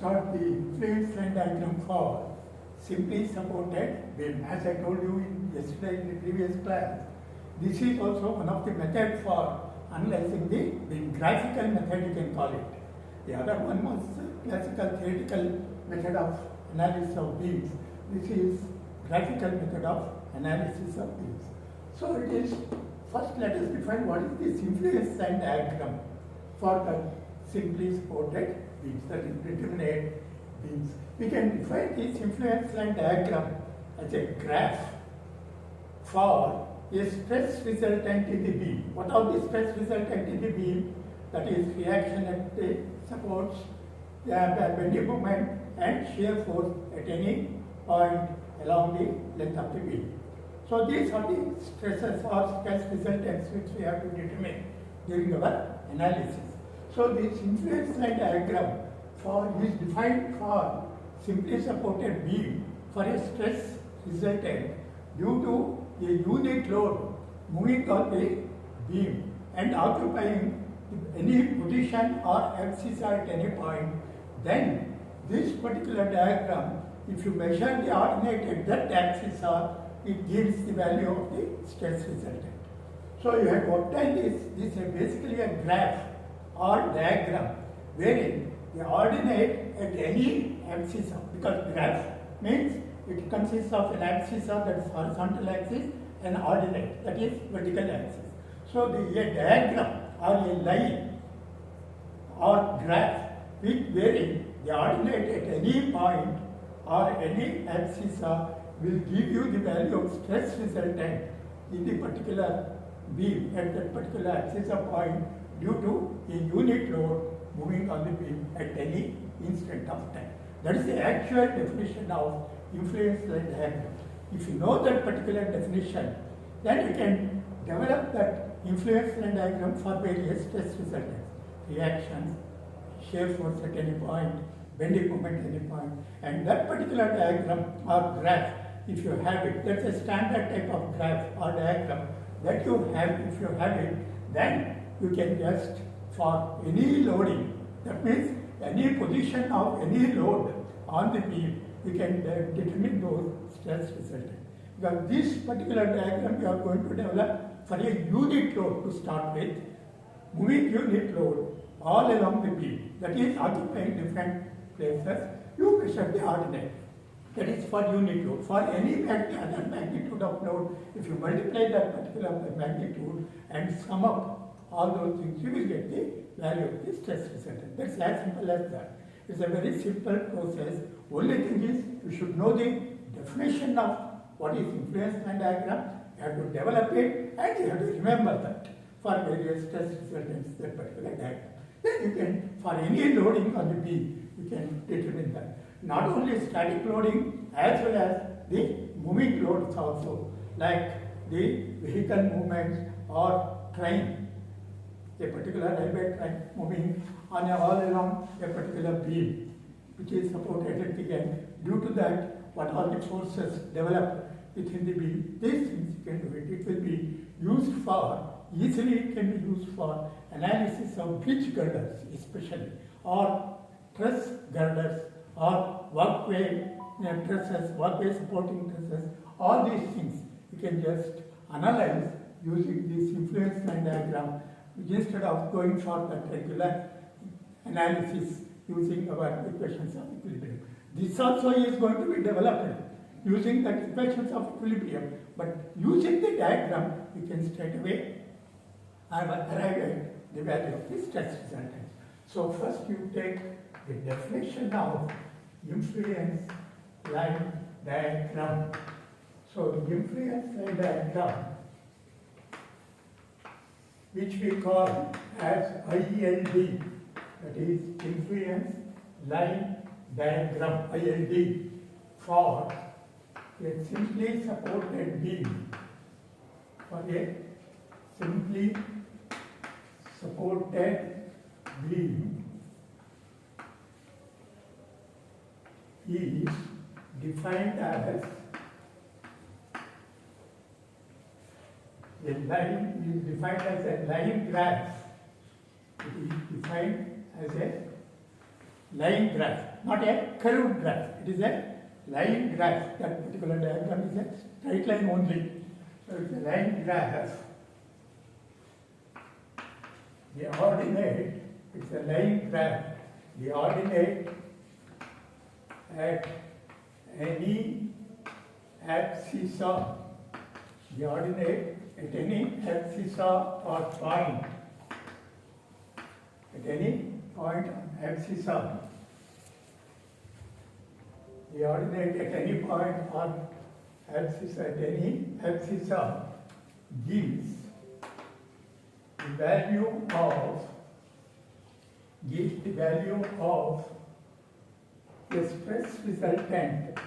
start the influence line diagram for simply supported beam. As I told you yesterday in the previous class, this is also one of the methods for analyzing the beam. Graphical method you can call it. The other one was classical theoretical method of analysis of beams. This is graphical method of analysis of beams. So it is, first let us define what is this influence line diagram for the simply supported beams, that is determinate beams. We can define this influence line diagram as a graph for a stress resultant in the beam. What are the stress resultant in the beam? That is reaction at the supports, bending moment and shear force at any point along the length of the beam. So these are the stresses or stress resultants which we have to determine during our analysis. So this influence line diagram is defined for simply supported beam for a stress resultant due to a unit load moving on the beam and occupying any position or axis at any point. Then this particular diagram, if you measure the ordinate at that axis, it gives the value of the stress resultant. So you have obtained this is basically a graph or diagram wherein the ordinate at any axis, because graph means it consists of an axis, that is horizontal axis, and ordinate, that is vertical axis. So a diagram or a line or graph wherein the ordinate at any point or any axis will give you the value of stress resultant in the particular beam at that particular axis or point due to a unit load moving on the beam at any instant of time. That is the actual definition of influence line diagram. If you know that particular definition, then you can develop that influence line diagram for various stress resultants, reactions, shear force at any point, bending moment at any point, and that particular diagram or graph, if you have it, that's a standard type of graph or diagram that you have. If you have it, then you can just, for any loading, that means any position of any load on the beam, we can determine those stress resultant. Because this particular diagram we are going to develop for a unit load to start with, moving unit load all along the beam, that is occupying different places. You measure the ordinate, that is for unit load. For any other magnitude of load, if you multiply that particular magnitude and sum up all those things, you will get the value of the stress resultant. That's as simple as that. It's a very simple process. Only thing is, you should know the definition of what is influence line diagram. You have to develop it and you have to remember that for various stress resultants, that particular diagram. Then you can, for any loading on the beam, you can determine that. Not only static loading as well as the moving loads also, like the vehicle movements or train, a particular railway train moving on all along a particular beam which is supported at the end. Due to that, what are the forces developed within the beam, these things you can do it. It will be used for, easily it can be used for analysis of bridge girders especially, or truss girders, or walkway trusses, walkway supporting trusses. All these things you can just analyze using this influence line diagram instead of going for that regular analysis using our equations of equilibrium. This also is going to be developed using the equations of equilibrium, but using the diagram we can straight away arrive at the value of the stress resultant. So first you take the definition of influence line diagram. So the influence line diagram, which we call as ILD, that is influence line diagram, ILD, for a simply supported beam, for a simply supported beam is defined as a line graph. It is defined as a line graph. not a curved graph. It is a line graph. That particular diagram is a straight line only. So it's a line graph. The ordinate, it's a line graph. The ordinate at any axis of, the ordinate at any axis or point, at any point on axis of, the ordinate at any point on axis, at any axis of, gives the value of, the stress resultant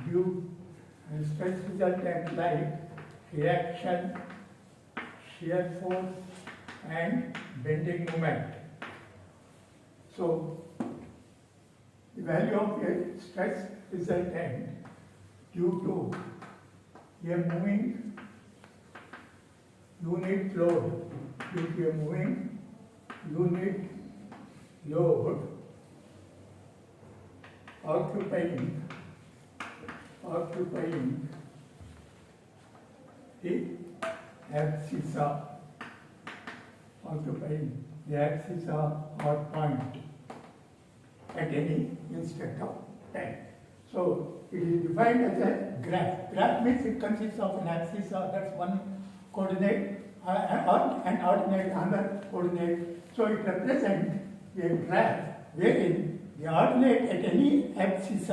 due stress resultant like reaction, shear force and bending moment. So the value of a stress resultant due to a moving unit load, due to a moving unit load occupying the axis or point at any instant of time. So it is defined as a graph. Graph means it consists of an axis, or that's one coordinate, and ordinate another coordinate. So it represents a graph wherein the ordinate at any axis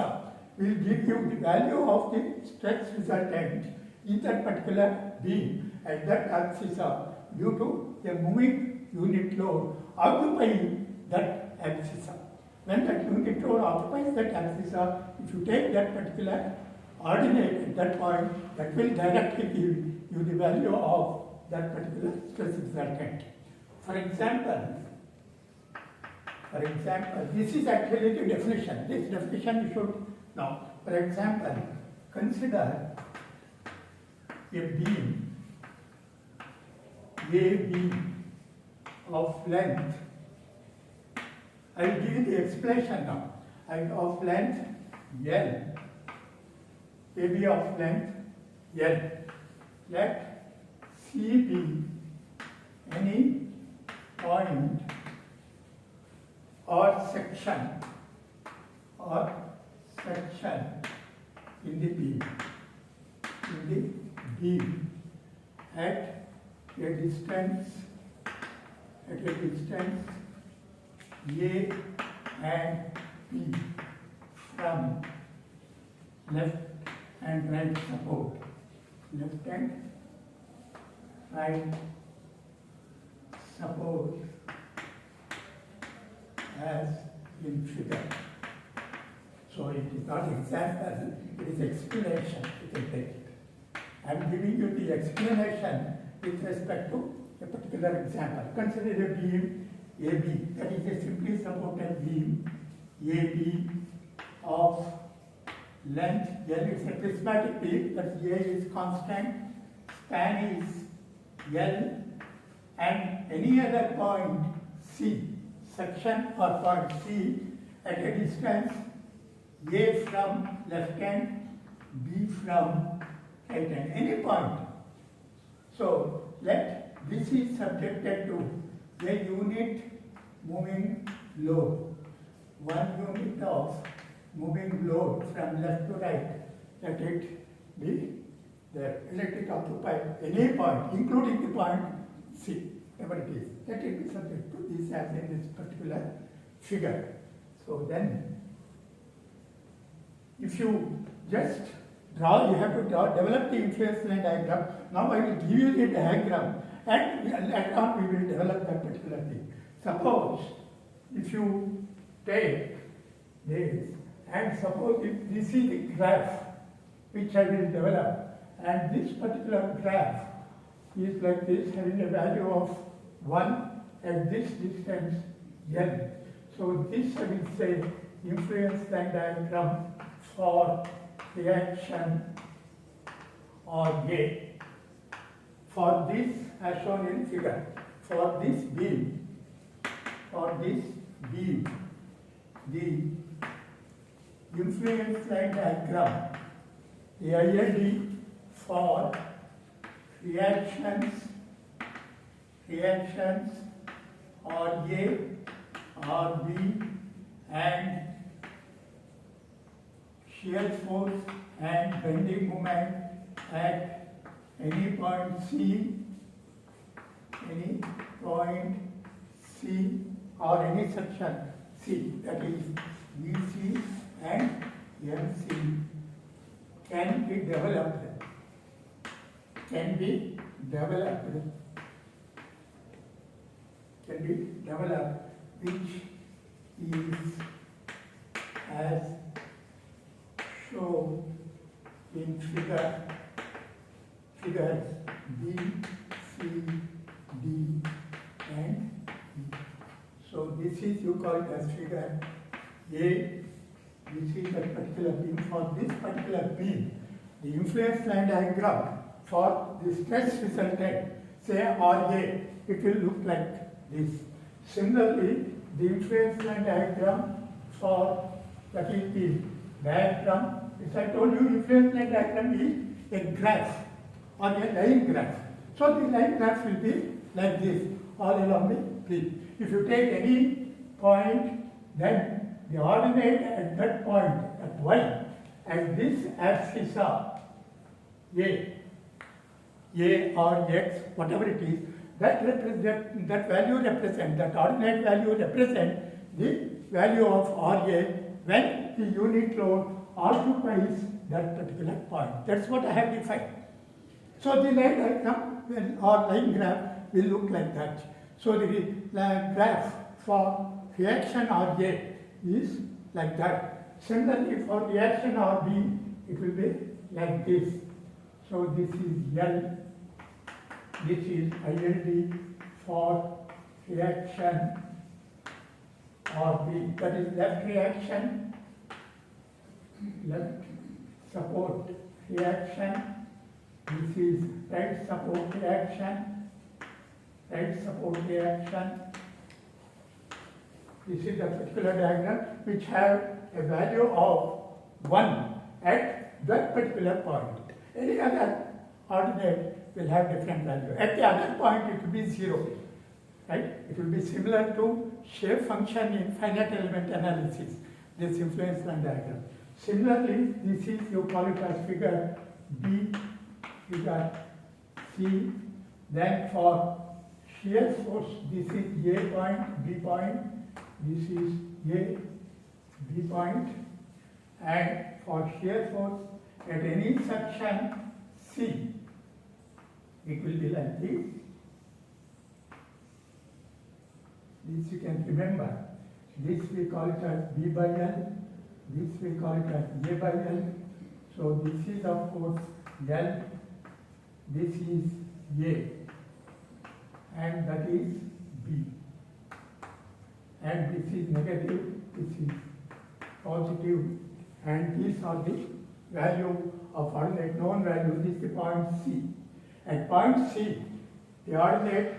will give you the value of the stress resultant in that particular beam at that axis due to a moving unit load occupying that axis. When that unit load occupies that axis, if you take that particular ordinate at that point, that will directly give you the value of that particular stress resultant. For example, this is actually the definition. This definition you should know. For example, consider a beam AB of length. I will give you the explanation now. Of length L, AB of length L. Let C be any point or section in the beam, at a distance A and B from left and right support, left and right support as in figure. So it is not example, it is explanation. You can take it. I am giving you the explanation with respect to a particular example. Consider a beam AB, that is a simply supported beam AB of length L. It's a prismatic beam, that A is constant, span is L, and any other point C, section or point C at a distance A from left hand, B from right hand, any point. So let this is subjected to a unit moving load, 1 unit of moving load from left to right, let it be there. Let it occupy any point, including the point C, whatever it is. Let it be subject to this as in this particular figure. So then, if you just draw, you have to develop the influence line diagram. Now I will give you the diagram, and later on we will develop that particular thing. Suppose if you take this, and suppose if this is the graph which I will develop, and this particular graph is like this, having a value of 1 at this distance L. So this I will say influence line diagram for reaction or gate for this as shown in figure. for this beam, the influence line diagram, the ILD for reactions RA, RB and shear force and bending moment at any point C or any section C, that is VC and MC, can be developed, which is as shown in figures B, C, D and E. So this is, you call it as figure A. This is a particular beam. For this particular beam, the influence line diagram for the stress resultant, say RA, it will look like this. Similarly, the influence line diagram for, that is the diagram, as I told you, influence line diagram is a graph or a line graph. So the line graph will be like this all along the plane. If you take any point, then the ordinate at that point at y as this axis of A or X, whatever it is, that ordinate value represent the value of RA when the unit load occupies that particular point. That's what I have defined. So the line diagram or line graph will look like that. So the graph for reaction RA is like that. Similarly, for reaction RB, it will be like this. So this is L, this is ILD for reaction RB, that is left reaction, left support reaction. This is right support reaction, This is a particular diagram which have a value of 1 at that particular point. Any other ordinate will have different value. At the other point it will be 0. Right? It will be similar to shape function in finite element analysis, this influence line diagram. Similarly, this is, you call it as figure B, figure C. Then for shear force, this is A point, B point, this is A, B point, and for shear force at any section C, it will be like this. This you can remember. This we call it as B by L, this we call it as A by L. So this is of course L, this is A, and that is B. And this is negative, this is positive, and these are the value of ordinate known value. This is the point C. At point C, the ordinate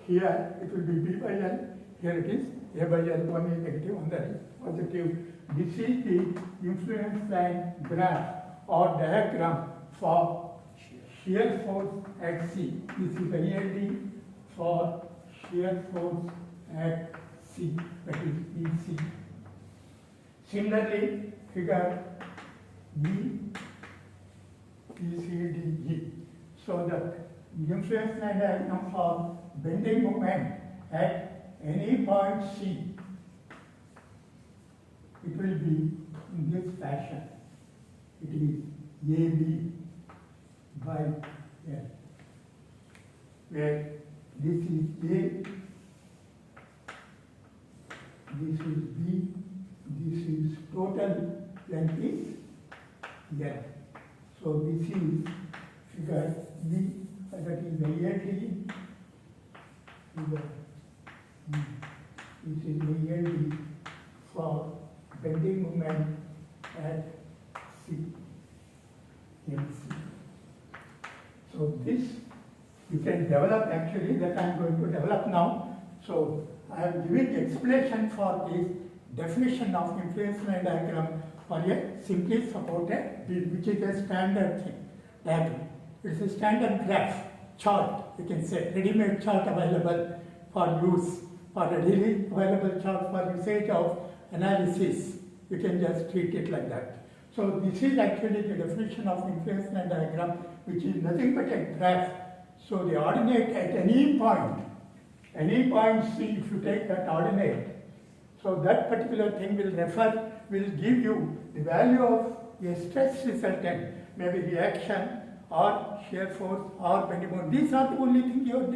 here it will be B by L, here it is A by L, one is negative, one that is positive. This is the influence line graph or diagram for shear force at C. This is the ILD for shear force at C, that is BC. Similarly, figure B, C, D, E. So the influence line diagram for bending moment at any point C, it will be in this fashion. It is AB by L, where this is A, this is B, this is total length is L. So this is figure B, that is the ILD, figure B. This is the ILD for bending moment at C, in C. So this, the can develop actually that I am going to develop now. So I am giving explanation for this definition of influence line diagram for a simply supported beam, which is a standard thing, diagram. It is a standard graph, chart, you can say, ready-made chart available for use, for readily available chart for usage of analysis. You can just treat it like that. So this is actually the definition of influence line diagram, which is nothing but a graph. So the ordinate at any point C, if you take that ordinate, so that particular thing will give you the value of a stress resultant, maybe reaction or shear force or bending moment. These are the only things you are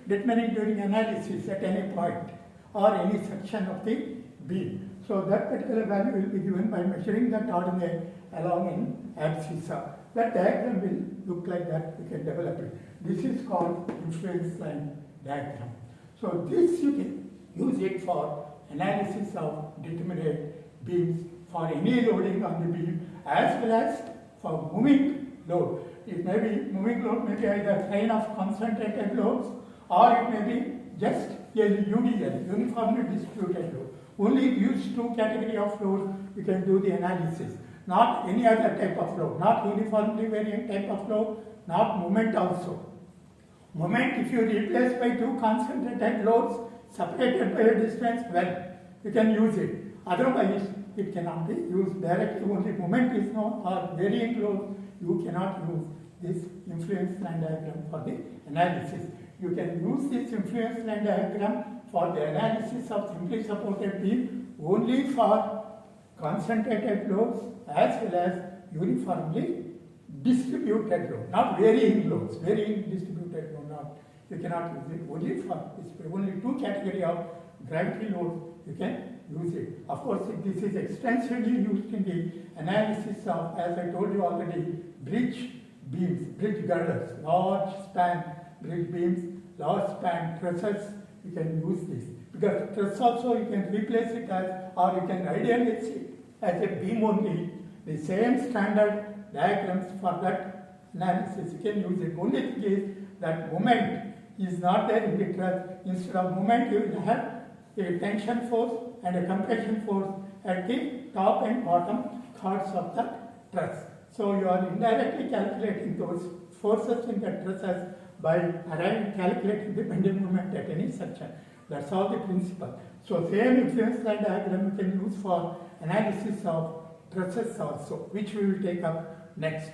determining during analysis at any point or any section of the beam. So that particular value will be given by measuring that ordinate along an axis. That diagram will look like that, you can develop it. This is called influence line diagram. So this you can use it for analysis of determinate beams for any loading on the beam as well as for moving load. It may be moving load, may be either train of concentrated loads or it may be just a UDL, uniformly distributed load. Only these two category of loads you can do the analysis, not any other type of load, not uniformly varying type of load, not moment also. Moment, if you replace by two concentrated loads separated by a distance, well, you can use it. Otherwise, it cannot be used directly. Only moment is known or varying load, you cannot use this influence line diagram for the analysis. You can use this influence line diagram for the analysis of simply supported beam only for concentrated loads as well as uniformly distributed load, not varying loads, varying distributed load, not, you cannot use it only for this, only two category of gravity load you can use it. Of course, this is extensively used in the analysis of, as I told you already, bridge beams, bridge girders, large span bridge beams, large span trusses, you can use this. Because truss also you can replace it as, or you can ideally see as a beam only, the same standard diagrams for that analysis, you can use it. Only thing is that moment is not there in the truss. Instead of moment, you will have a tension force and a compression force at the top and bottom thirds of the truss. So you are indirectly calculating those forces in the trusses by calculating the bending moment at any section. That's all the principle. So same influence line diagram you can use for analysis of trusses also, which we will take up next.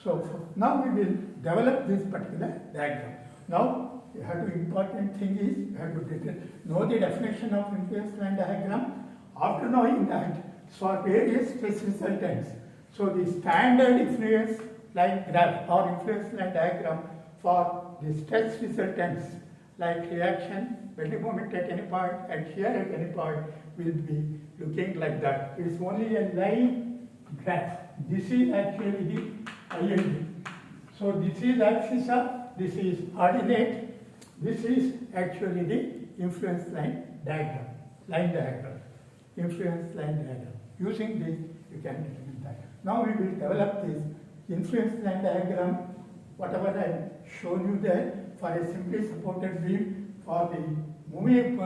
So now we will develop this particular diagram. Now you have the important thing is you have to know the definition of influence line diagram. After knowing that, for various stress resultants, so the standard influence line graph or influence line diagram for the stress resultants like reaction, bending moment at any point and shear at any point will be looking like that. It is only a line graph. This is actually the ILD. So this is axis of, this is ordinate, this is actually the influence line diagram, influence line diagram. Using this, you can determine that. Now we will develop this influence line diagram, whatever I have shown you there, for a simply supported beam for the moving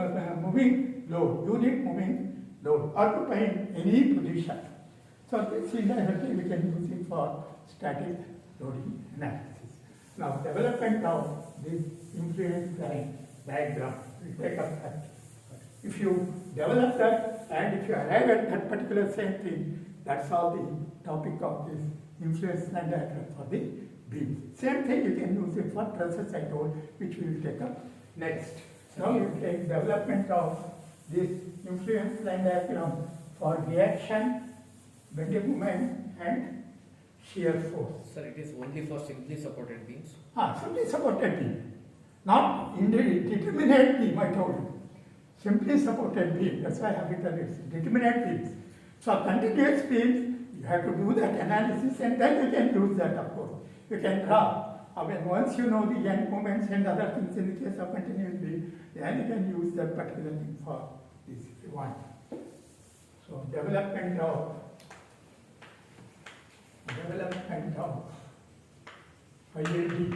load, unit moving load, occupying any position. So this indirectly we can use it for static loading analysis. Now development of this influence line diagram, we take up that. If you develop that and if you arrive at that particular same thing, that's all the topic of this influence line diagram for the beams. Same thing you can use it for trusses I told, which we will take up next. Now you take development of this influence line diagram for reaction, bending moment and shear force. Sir, it is only for simply supported beams? Simply supported beam. Not indeterminate beam, I told you. Simply supported beam, that's why I have written it, determinate beams. So continuous beams, you have to do that analysis and then you can use that, of course. You can draw. I mean, once you know the end moments and other things in the case of continuous beam, then you can use that particular thing for this if you want. So development of ILD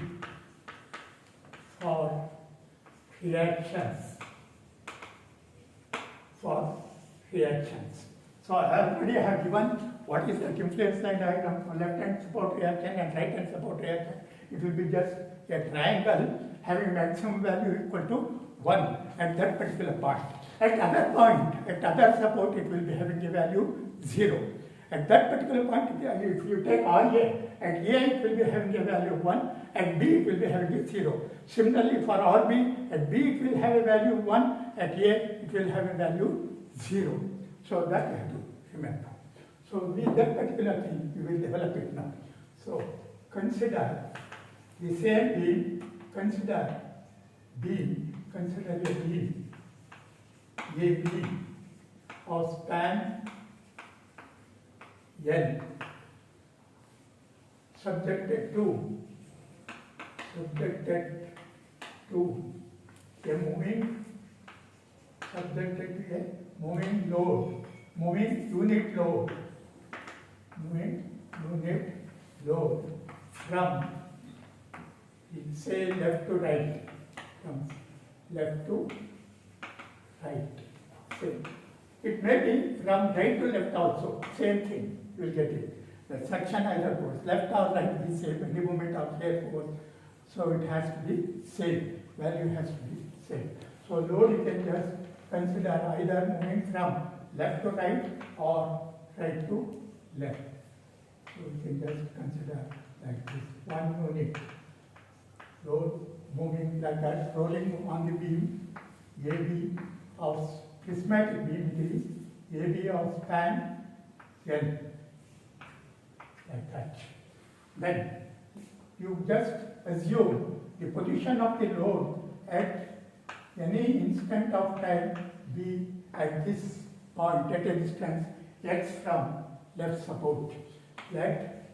for reactions. For reactions. So I already have given what is the influence line diagram for left hand support reaction and right hand support reaction. It will be just a triangle having maximum value equal to 1 at that particular point. At other point, at other support, it will be having a value 0. At that particular point, if you take RA, at A it will be having a value 1, at B it will be having a 0. Similarly for RB, at B it will have a value 1, at A it will have a value 0. So that you have to remember. So with that particular thing, you will develop it now. So consider the same beam, consider a beam, AB of span L subjected to a moving, subjected to a moving load, moving unit load from, say, left to right, from left to right. Say, it may be from right to left also, same thing, you will get it. The section either goes left or right, the same, any movement of air goes, so it has to be same, value has to be same. So load you can just consider either moving from left to right or right to left. So you can just consider like this, one unit load moving like that, rolling on the beam, AB of prismatic beam, it is AB of span L, like that. Then you just assume the position of the load at any instant of time be at this point, at a distance x from left support. Let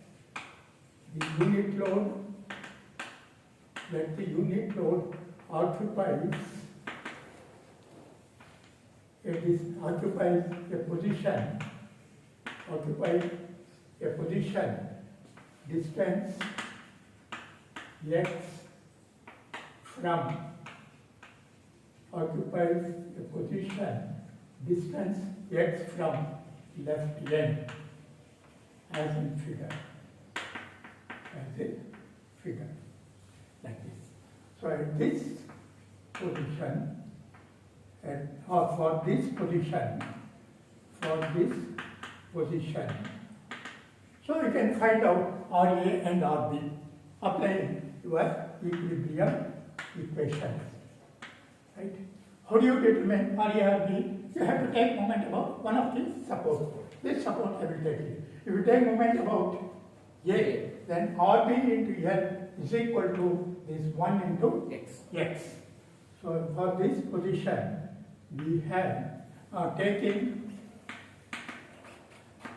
the unit load occupies a position distance x from left end as in figure, like this. So at this position, for this position, so you can find out RA and RB, applying your equilibrium equations, right? How do you determine RA, RB? You have to take moment about one of these support. This support I will take it. If you take moment about A, then RB into L is equal to this 1 into X. So for this position, we have taking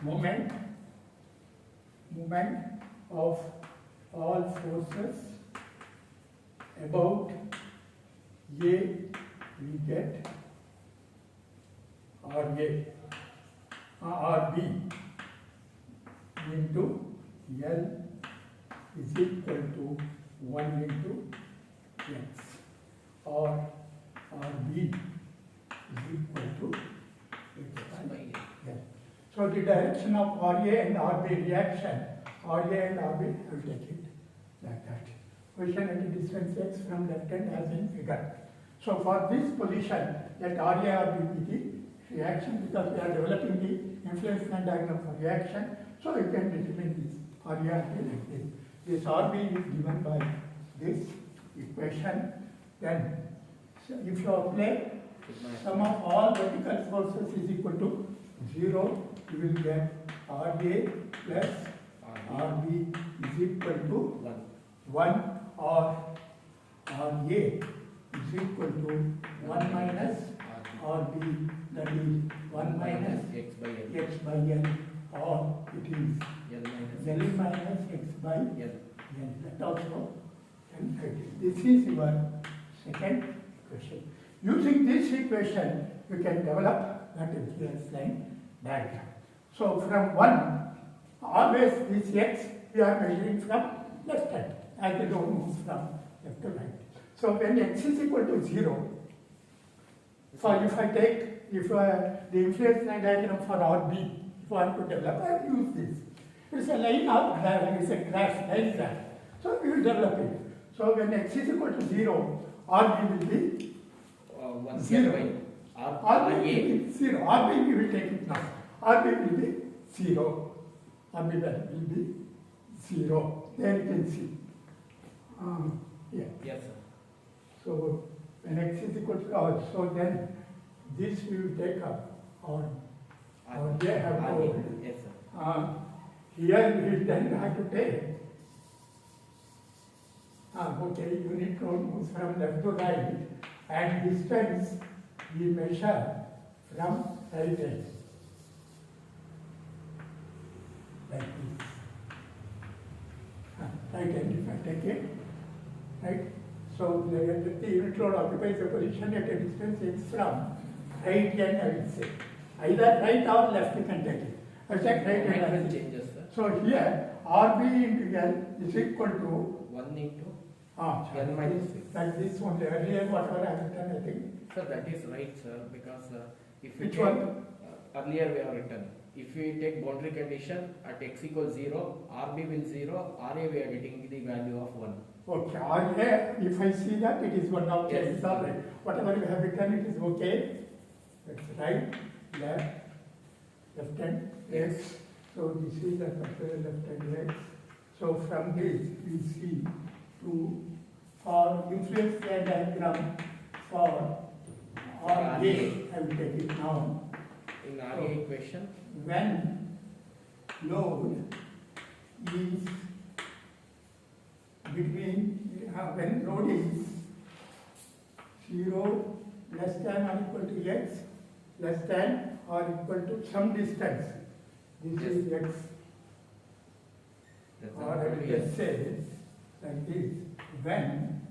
moment of all forces about A, we get RB into L is equal to 1 into X, or RB is equal to X by L. So the direction of RA and RB reaction, RA and RB, I will take it like that. Position at a distance X from left hand as in figure. So for this position, let RA RB be the reaction, because we are developing the influence line diagram for reaction. So you can determine this RA RB like this. This RB is given by this equation. Then, so if you apply sum of all vertical forces is equal to 0, you will get RA plus RB is equal to 1, or RA is equal to 1 minus RB, that is 1 minus X by L, or it is L minus X by L. That also can write it. This is your second equation. Using this equation, you can develop that influence line diagram. So from 1, always this X we are measuring from left hand, as the load moves from left to right. So when x is equal to 0, for if I take the influence line diagram for RB, if I want to develop, I will use this. It's a line or graph, it's a graph, line graph. So we will develop it. So when x is equal to 0, RB will be 0. RB will be 0. RB we will take it now. RB will be 0. RB will be 0. There you can see. Yeah. Yes, sir. So when x is equal to so then this we will take up on they have to Yes, sir. here we will then have to take okay, unit node moves from left to right and distance we measure from right end like this. Right end if I take it, right? So the unit node occupies a position at a distance x from right end, I will say. Either right or left you can take it. I take right end. Changes, sir. So here RB into L is equal to 1 into N minus 6. Like this one, earlier whatever I have done, I think. Sir, that is right, sir, because if we Which take, one? Earlier we have written, if we take boundary condition at x equals 0, RB will 0, RA we are getting the value of 1. Okay, RA, if I see that it is one okay, Yes. it's all right. Whatever you have written, it is okay. That's right, left hand, x. So this is the particular left hand x. So from this, we see for influence line diagram for RA, I will take it now. In RA equation, When load is when load is 0 less than or equal to x, less than or equal to some distance. This is x, that's or I will just say like this. When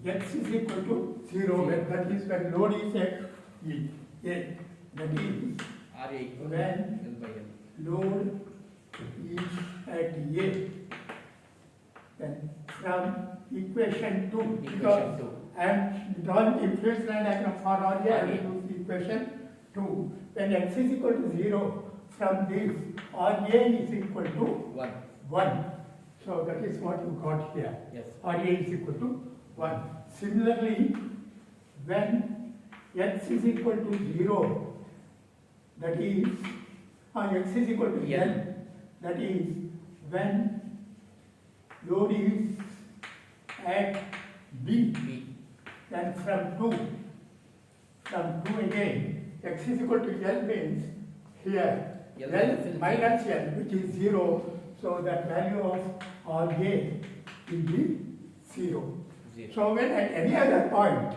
x is equal to 0, that is when load is at E. That is RA equal to when L by L. load is at A. Then from equation 2, because I am drawing influence line diagram for RA, I will use equation 2. When x is equal to 0, from this RA is equal to 1. 1. So that is what you got here. Yes. RA is equal to 1. Similarly, when x is equal to 0, that is, x is equal to Yeah. L, that is, when load is at B, B. then from 2 again, x is equal to L means here, L L minus L, which is 0, so that value of RA will be 0. 0. So when at any other point,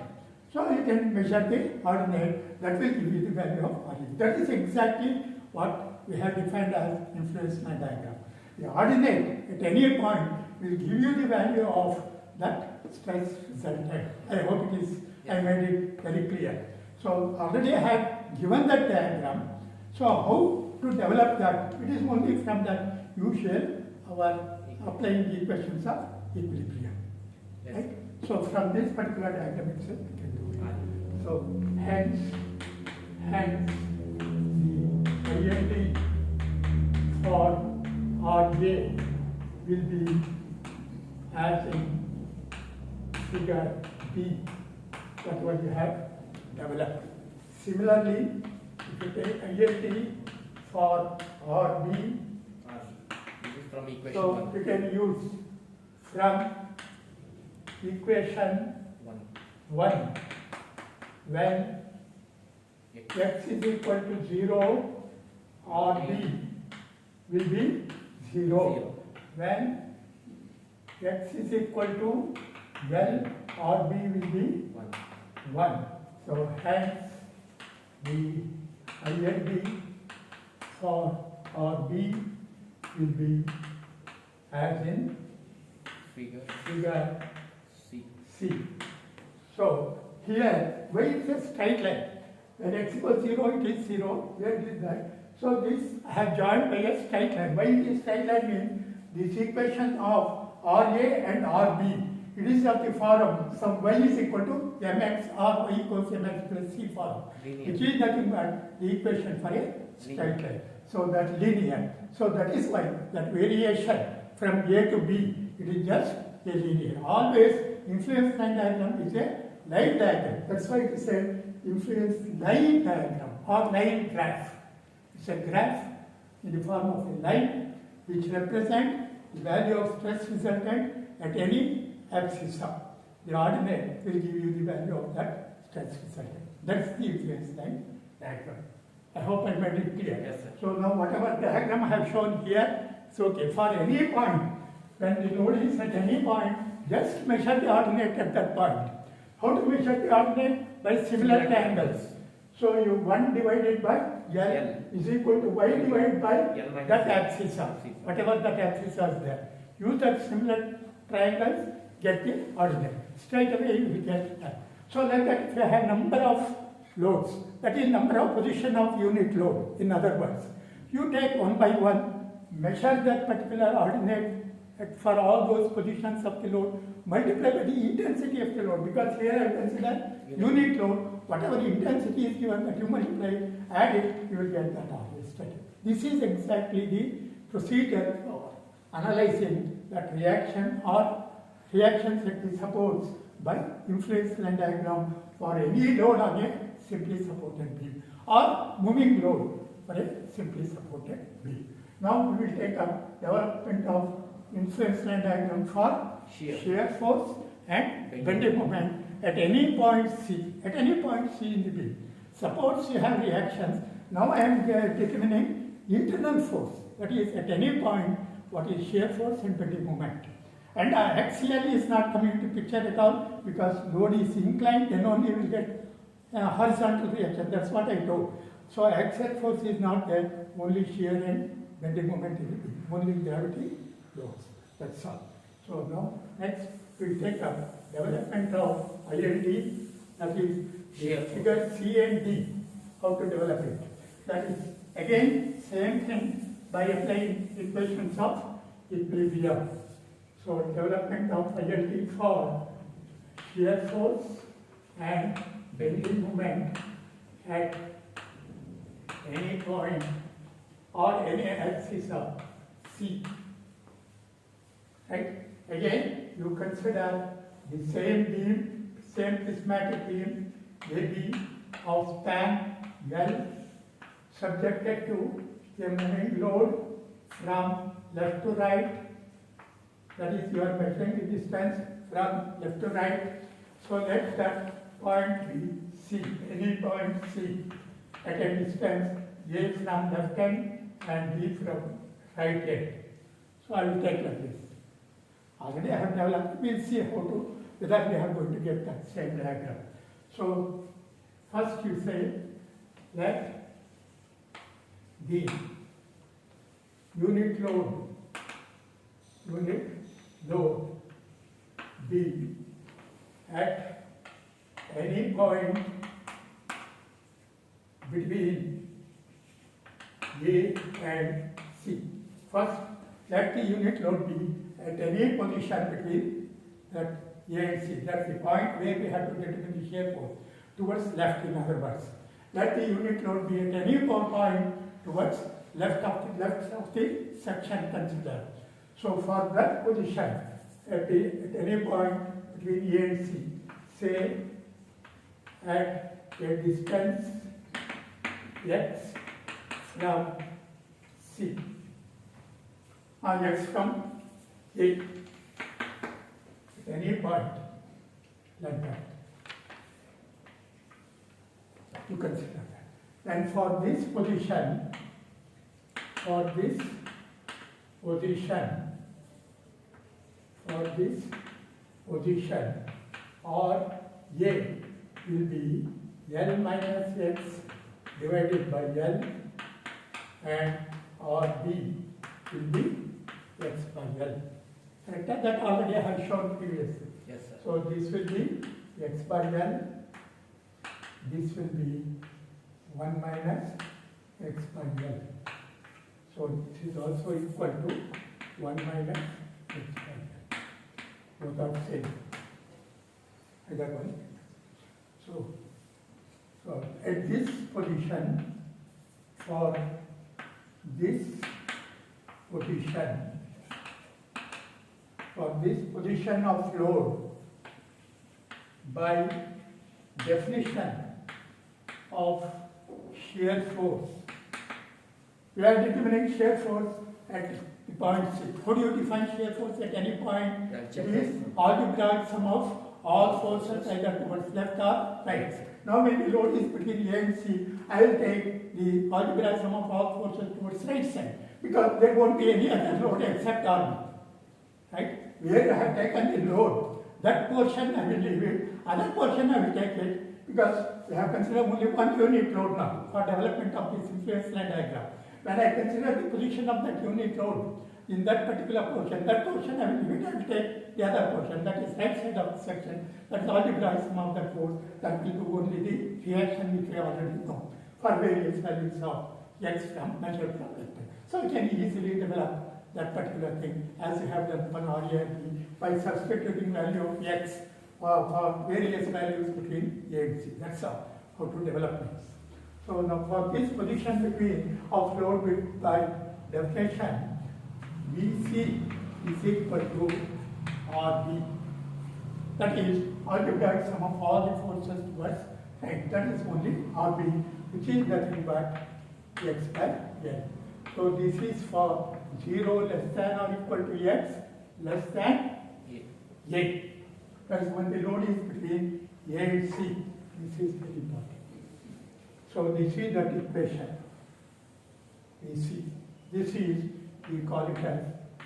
so you can measure the ordinate, that will give you the value of RA. That is exactly what we have defined as influence line diagram. The ordinate at any point will give you the value of that stress resultant. I hope it is, I made it very clear. So already I have given that diagram. So how to develop that? It is only from that usual, our applying the equations of equilibrium. Yes. Right? So from this particular diagram itself, we can do it. So hence the INT for RJ will be as in figure B, that what you have developed. Similarly, if you take INT for RB, This is from equation so 1. you can use from equation 1. 1 when x is equal to 0 or b will be 0. When x is equal to L or b will be 1. 1. So hence the IND for or b will be as in Figure figure C. C. So here, why it is a straight line? When x equals 0, it is 0. Where it is that? So this I have joined by a straight line. Why it is straight line means this equation of RA and RB it is of the form some y is equal to mx or y equals mx plus c form, Linear. which is nothing but the equation for a straight line. So that linear. So that is why that variation from A to B, it is just a linear. Always influence line diagram is a line diagram. That's why it is a influence line diagram or line graph. It's a graph in the form of a line which represents the value of stress resultant at any axis of. The ordinate will give you the value of that stress resultant. That's the influence line diagram. I hope I made it clear. Yes, sir. So now whatever diagram I have shown here, it's okay. For any point, when the load is at any point, just measure the ordinate at that point. How to measure the ordinate? By similar triangles. So you 1 divided by L is equal to y divided by L minus that L. axis of, whatever that axis is there. Use that similar triangles, get the ordinate. Straight away you will get that. So like that, if you have number of loads, that is number of position of unit load, in other words. You take one by one, measure that particular ordinate for all those positions of the load, multiply by the intensity of the load, because here I consider unit load, whatever intensity is given, that you multiply, add it, you will get that RST. This is exactly the procedure for analyzing that reaction or reactions that we suppose by influence line diagram for any load on a simply supported beam or moving load for a simply supported beam. Now we will take up development of influence line diagram for Shear. force and bending moment at any point C, at any point C in the beam. Suppose you have reactions, now I am determining internal force, that is at any point what is shear force and bending moment. And axial is not coming into picture at all because load is inclined, then only we will get horizontal reaction. That's what I told. So axial force is not there, only shear and bending moment will be, only gravity loads. That's all. So now next we will take up development of ILD, that is Shear force. figure C and D, how to develop it. That is again same thing by applying equations of equilibrium. So development of ILD for shear force and bending moment at any point or any axis of C. Right? Again, you consider the same beam, same prismatic beam, AB of span L, subjected to a moving load from left to right. That is, you are measuring the distance from left to right. So let that point be C, any point C at a distance A from left end and B from right end. So I will take like this. Already I have developed, we will see how to, whether we are going to get that same diagram. So first you say that the unit load B at any point between A and C. First, let the unit load be at any position between that A and C. That's the point where we have to determine the shear force, towards left, in other words. Let the unit load be at any point towards left of the section considered. So for that position, at any point between A and C, say at a distance x from C, or x from A, at any point like that. You consider that. And for this position, or A will be L minus x divided by L, and or B will be x by L. Correct? That already I have shown previously. Yes, sir. So this will be x by L, this will be 1 minus x by L. So this is also equal to 1 minus x by L. Both are same. either one. So at this position, for this position of load, by definition of shear force, we are determining shear force at the point 6. How do you define shear force at any point? It is algebraic sum of all forces either towards left or right. Now when the load is between A and C, I will take the algebraic sum of all forces towards right side, because there won't be any other load except RB. Right? Where I have taken the load, that portion I will leave it, other portion I will take it, because we have considered only one unit load now for development of this influence line diagram. When I consider the position of that unit load in that particular portion, that portion I will leave it and take the other portion, that is right side of the section, that is algebraic sum of that force, that will do only the reaction which we already know for various values of x from measured from vector. So we can easily develop that particular thing as you have done for RA and B by substituting value of x for various values between A and C. That's how to develop this. So now for this position between of load by definition, VC is equal to RB. That is algebraic sum of all the forces towards right. That is only RB, which is nothing but x by L. So this is for 0 less than or equal to x less than A. That is when the load is between A and C. This is very important. So this is that equation. AC. This is, we call it as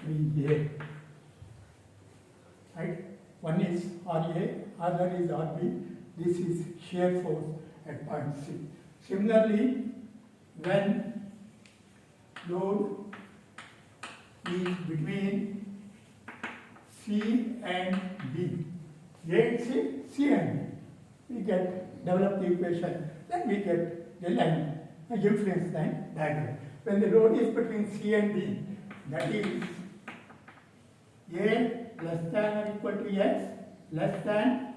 3A. Right? One is RA, other is RB. This is shear force at point C. Similarly, when load is between C and B, A and C, C and B, we get develop the equation. Then we get the line, a influence line diagram. When the load is between C and B, that is A less than or equal to x less than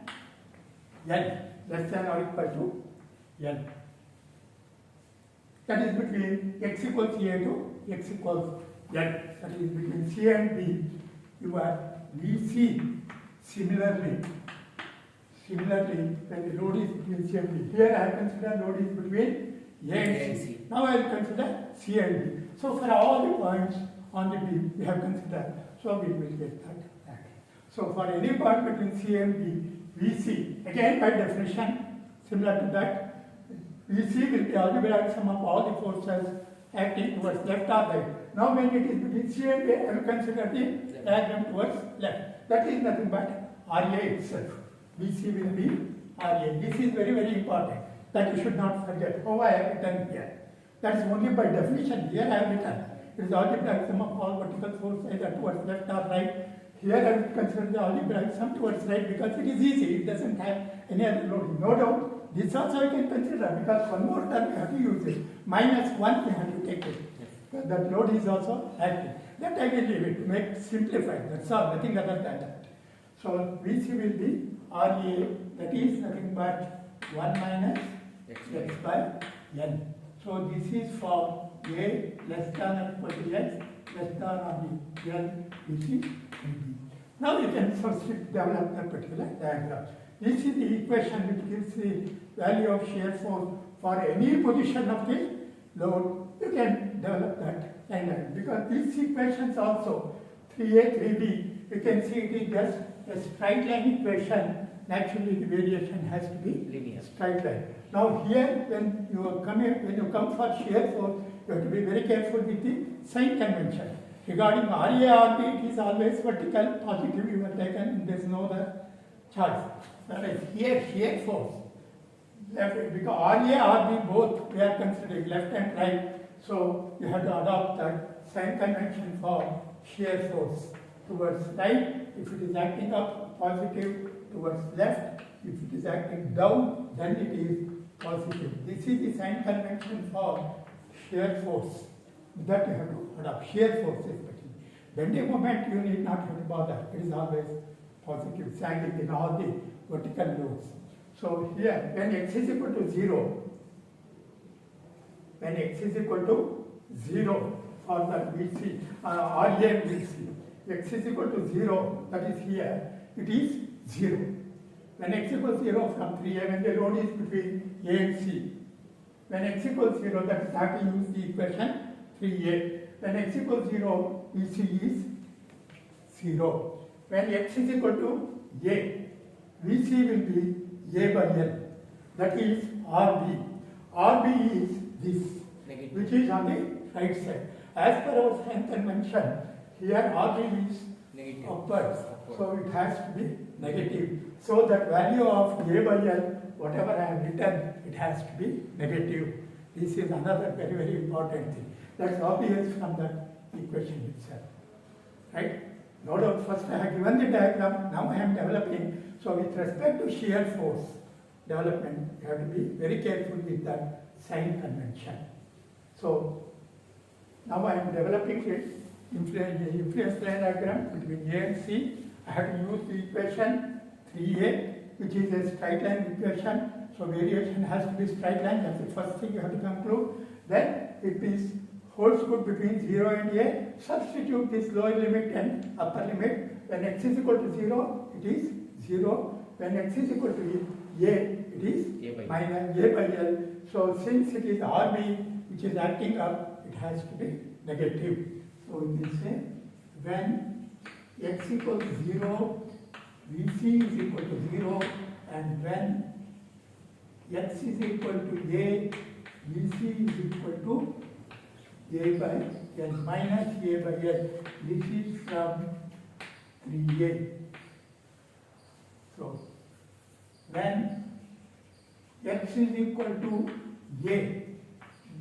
L, less than or equal to L. That is between x equals A to x equals L. That is between C and B. You are VC. Similarly, when the load is between C and B, here I have considered load is between A and C. Now I will consider C and B. So for all the points on the B, we have considered. So we will get that. So for any point between C and B, VC, again by definition, similar to that, VC will be algebraic sum of all the forces acting towards left or right. Now when it is between C and A, I will consider the diagram towards left. That is nothing but RA itself. VC will be RA. This is very, very important that you should not forget. How I have written here. That is only by definition. Here I have written. It is algebraic sum of all vertical forces either towards left or right. Here I will consider the algebraic sum towards right because it is easy. It doesn't have any other loading. No doubt, this also I can consider because one more term we have to use it. Minus 1 we have to take it. That load is also active. That I will leave it to make simplified. That's all, nothing other than that. So VC will be RA, that is nothing but 1 minus x by L. So this is for A less than or equal to x less than or the L, VC will be. Now you can substitute develop that particular diagram. This is the equation which gives the value of shear force for any position of the load. You can develop that line diagram because these equations also 3A, 3B, you can see it is just a straight line equation. Naturally, the variation has to be linear, straight line. Now here, when you come for shear force, you have to be very careful with the sign convention. Regarding RA, RB, it is always vertical, positive you have taken, there is no other choice. Whereas here, shear force, left, because RA, RB both we are considering left and right, so you have to adopt that sign convention for shear force. Towards right, if it is acting up, positive, towards left, if it is acting down, then it is positive. This is the sign convention for shear force. That you have to adopt. Shear force especially. Bending moment you need not have to bother. It is always positive, sagging in all the vertical loads. So here, when x is equal to 0, when x is equal to 0 for the VC, RA VC, x is equal to 0, that is here, it is 0. When x equals 0 from 3a, when the load is between A and C. When x equals 0, that is how to use the equation 3a. When x equals 0, VC is 0. When x is equal to A, VC will be A by L. That is RB. RB is this, Negative. which is on the right side. As per our sign convention, here RB is Negative. upwards, so it has to be negative. So that value of A by L, whatever I have written, it has to be negative. This is another very, very important thing. That's obvious from the equation itself. Right? No doubt, first I have given the diagram, now I am developing. So with respect to shear force development, you have to be very careful with that sign convention. So now I am developing it. Influence line diagram between A and C. I have to use the equation 3a, which is a straight line equation. So variation has to be straight line. That's the first thing you have to conclude. Then it is holds good between 0 and a. Substitute this lower limit and upper limit. When x is equal to 0, it is 0. When x is equal to a, it is minus a by l. So since it is RB which is acting up, it has to be negative. So we will say when x equals 0, VC is equal to 0, and when x is equal to a, VC is equal to a by l minus a by l. This is from 3a. So when x is equal to a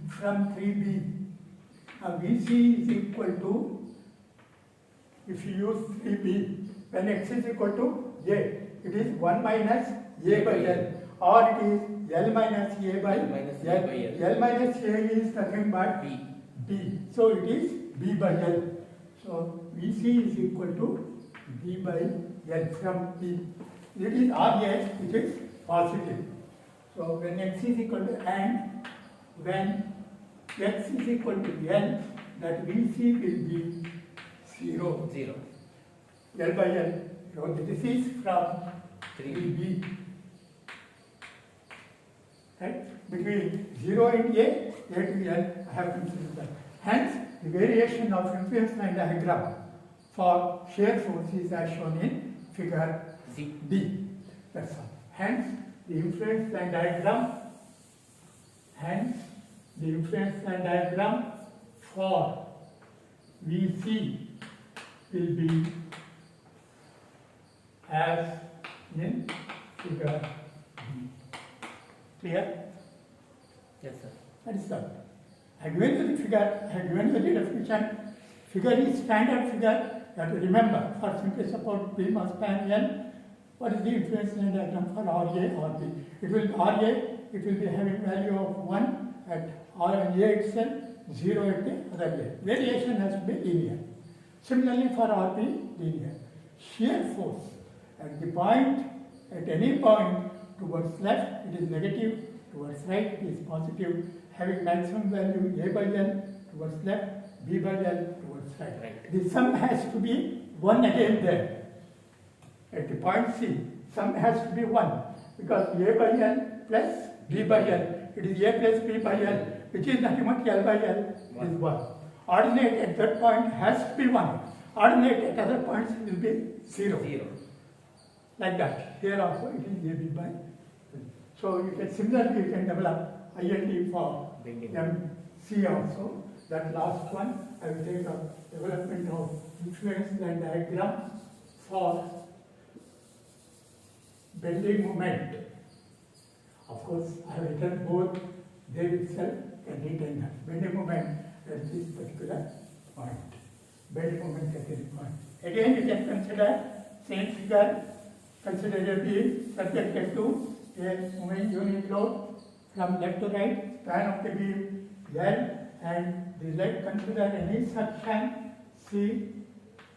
from 3b, VC is equal to, if you use 3b, when x is equal to a, it is 1 minus a by l, or it is l minus a by l. L minus a is nothing but b. So it is b by l. So VC is equal to b by l from b. It is RA, which is positive. So when x is equal to, and when x is equal to l, that VC will be 0. 0. L by L. So this is from 3b. Right? Between 0 and A to L, I have considered that. Hence, the variation of influence line diagram for shear force is as shown in figure D. That's all. Hence, the influence line diagram, for VC will be as in figure D. Clear? Yes, sir. That is all. I have given you the figure, I have given you the definition. Figure is standard figure. You have to remember, for simple support beam or span L, what is the influence line diagram for RA, RB? It will RA, it will be having value of 1 at R and A itself, 0 at the other end. Variation has to be linear. Similarly for RB, linear. Shear force at the point, at any point towards left, it is negative, towards right, it is positive, having maximum value A by L towards left, B by L towards right. The sum has to be 1 again there. At the point C, sum has to be 1 because A by L plus B by L. It is A plus B by L, which is nothing but L by L is 1. Ordinate at that point has to be 1. Ordinate at other points will be 0. Like that. Here also it is AB by L. So you can similarly you can develop ILD for MC also. That last one I will take up development of influence line diagram for bending moment. Of course, I have written both there itself and written that. Bending moment at this particular point. Bending moment at any point. Again, you can consider same figure. Consider a beam subjected to a moment unit load from left to right, span of the beam L, and the leg consider any section C,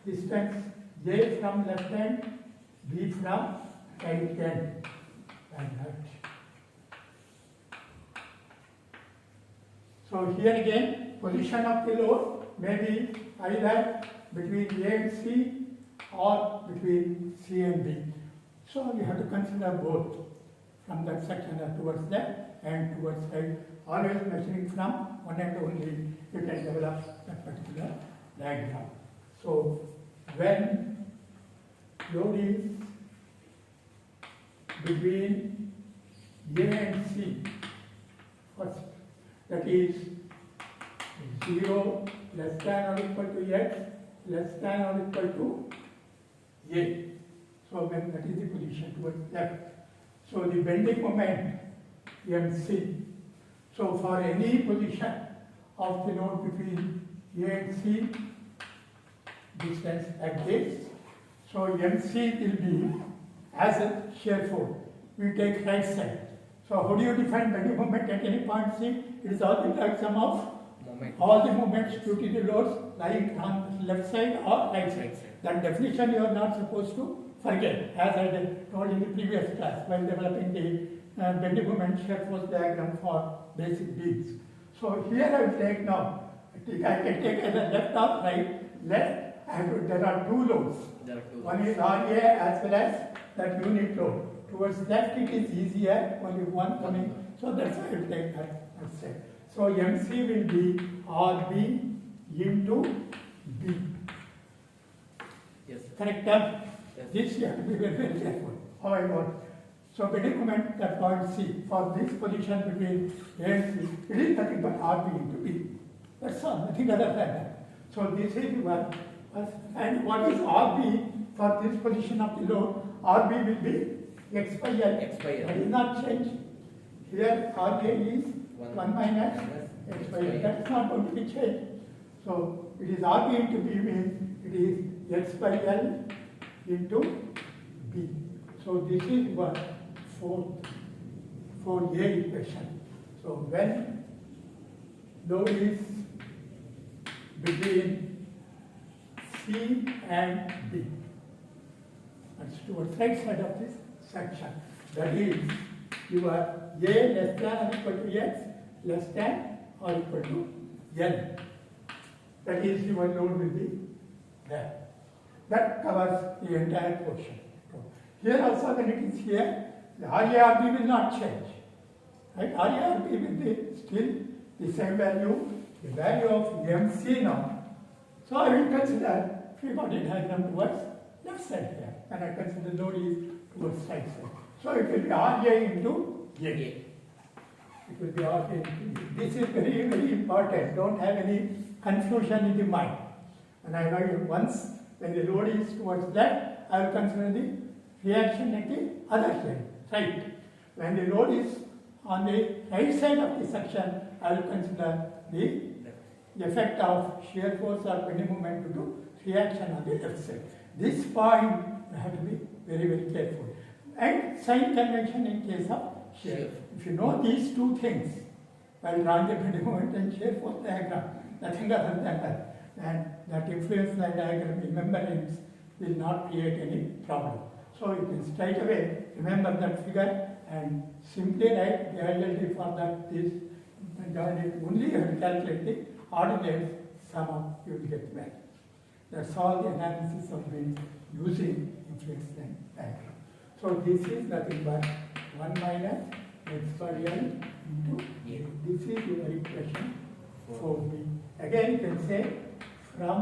distance J from left end, B from right end and that. So here again, position of the load may be either between A and C or between C and B. So you have to consider both from that section towards left and towards right. Always measuring from one end only, you can develop that particular diagram. So when load is between A and C, first, that is 0 less than or equal to x less than or equal to A. So when that is the position towards left. So the bending moment MC. So for any position of the node between A and C, distance like this, so MC will be as a shear force. We take right side. So how do you define bending moment at any point C? It is all the sum of all the moments due to the loads lying on left side or right side. That definition you are not supposed to forget, as I told in the previous class while developing the bending moment shear force diagram for basic beams. So here I will take now, I can take either left or right. Left, there are two loads. One is RA as well as that unit load. Towards left it is easier, only one coming. So that's why I will take that. That's it. So MC will be RB into B. Yes. Correct? Yes. This you have to be very, very careful. How I got it. So bending moment at point C, for this position between A and C, it is nothing but RB into B. That's all, nothing other than that. So this is one. And what is RB for this position of the load? RB will be X by L. X by L. That is not changed. Here RA is 1 minus X by L. That's not going to be changed. So it is RB into B means it is X by L into B. So this is what for A equation. So when load is between C and B, that's towards right side of this section. That is your A less than or equal to X less than or equal to L. That is your load will be there. That covers the entire portion. Here also when it is here, the RARB will not change. Right? RARB will be still the same value, the value of MC now. So I will consider free body diagram towards left side here, and I consider load is towards right side. So it will be RA into A. It will be RA into A. This is very, very important. Don't have any confusion in the mind. And I know once when the load is towards left, I will consider the reaction at the other side, right. When the load is on the right side of the section, I will consider the effect of shear force or bending moment due to reaction on the left side. This point you have to be very, very careful. And sign convention in case of shear. If you know these two things while drawing the bending moment and shear force diagram, nothing other than that, and that influence line diagram remembrance will not create any problem. So you can straight away remember that figure and simply write the ILD for that this, and only you have to calculate the ordinate sum of you will get back. That's all the analysis of being using influence line diagram. So this is nothing but 1 minus X by L into A. This is your equation 4B. Again you can say from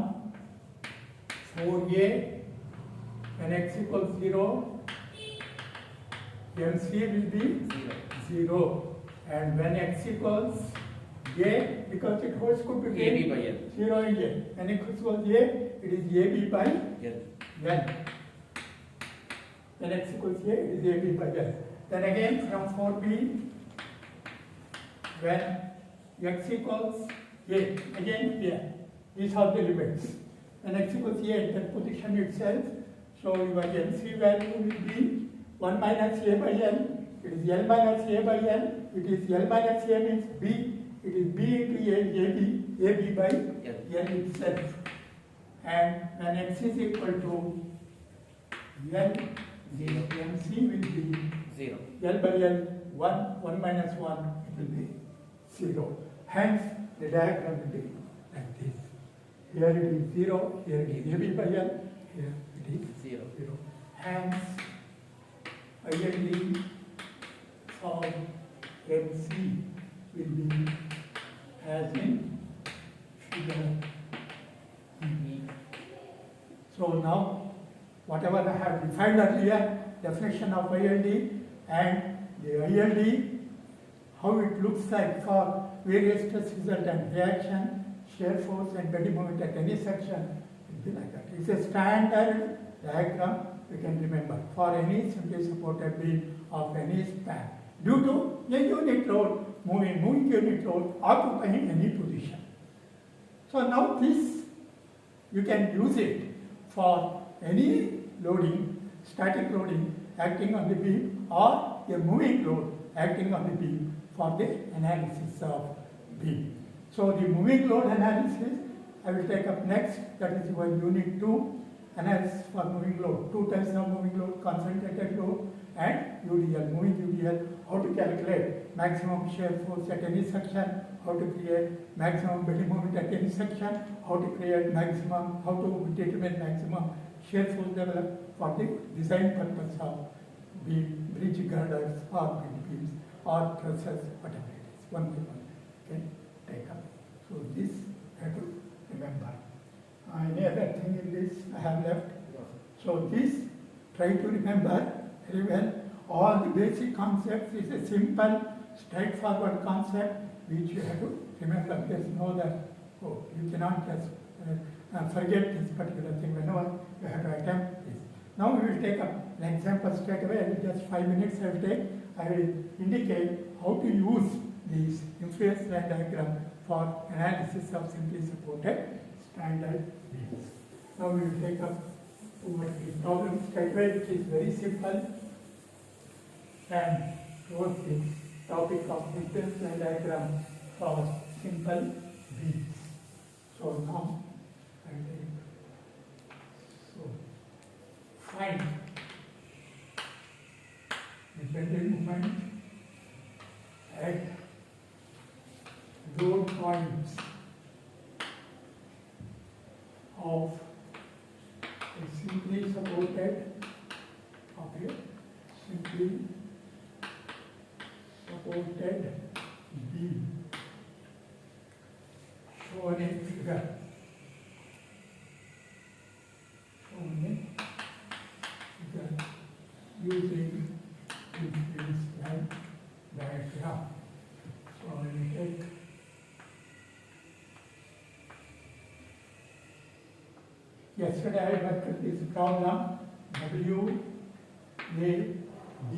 4A when x equals 0, MC will be 0. And when x equals A, because it holds good between AB by L. 0 and A. When x equals A, it is AB by L. When x equals A, it is AB by L. Then again from 4B, when x equals A, again here, these are the limits. When x equals A, that position itself, so your MC value will be 1 minus A by L. It is L minus A by L. It is L minus A means B. It is B into A, AB by L itself. And when x is equal to L The Zero. MC will be 0. L by L, 1 minus 1, it will be 0. Hence, the diagram will be like this. Here it is 0, here it is AB by L, here it is 0. 0. Hence, ILD for MC will be as in figure E. So now, whatever I have defined earlier, definition of ILD and the ILD, how it looks like for various stress resultant reaction, shear force and body moment at any section, will be like that. It's a standard diagram you can remember for any simply supported beam of any span due to a unit load, moving unit load occupying any position. So now this, you can use it for any loading, static loading acting on the beam or a moving load acting on the beam for the analysis of beam. So the moving load analysis I will take up next, that is your unit 2, analysis for moving load. 2 types of moving load, concentrated load and UDL, moving UDL, how to calculate maximum shear force at any section, how to create maximum body moment at any section, how to create maximum, how to determine maximum shear force developed for the design purpose of beam, bridge girders or beams or trusses, whatever it is, one by one can take up. So this I have to remember. Any other thing in this I have left? So this, try to remember very well. All the basic concepts is a simple, straightforward concept which you have to remember. Just know that, oh, you cannot just forget this particular thing whenever you have to attempt this. Now we will take up an example straight away. I will just 5 minutes I will take. I will indicate how to use this influence line diagram for analysis of simply supported standard beams. Now we will take up towards the problem straight away, which is very simple, and towards the topic of influence line diagram for simple beams. So now I will take, so find the bending moment at load points of a simply supported beam shown in figure. Using influence line diagram. So I will take yesterday I worked this problem W A D.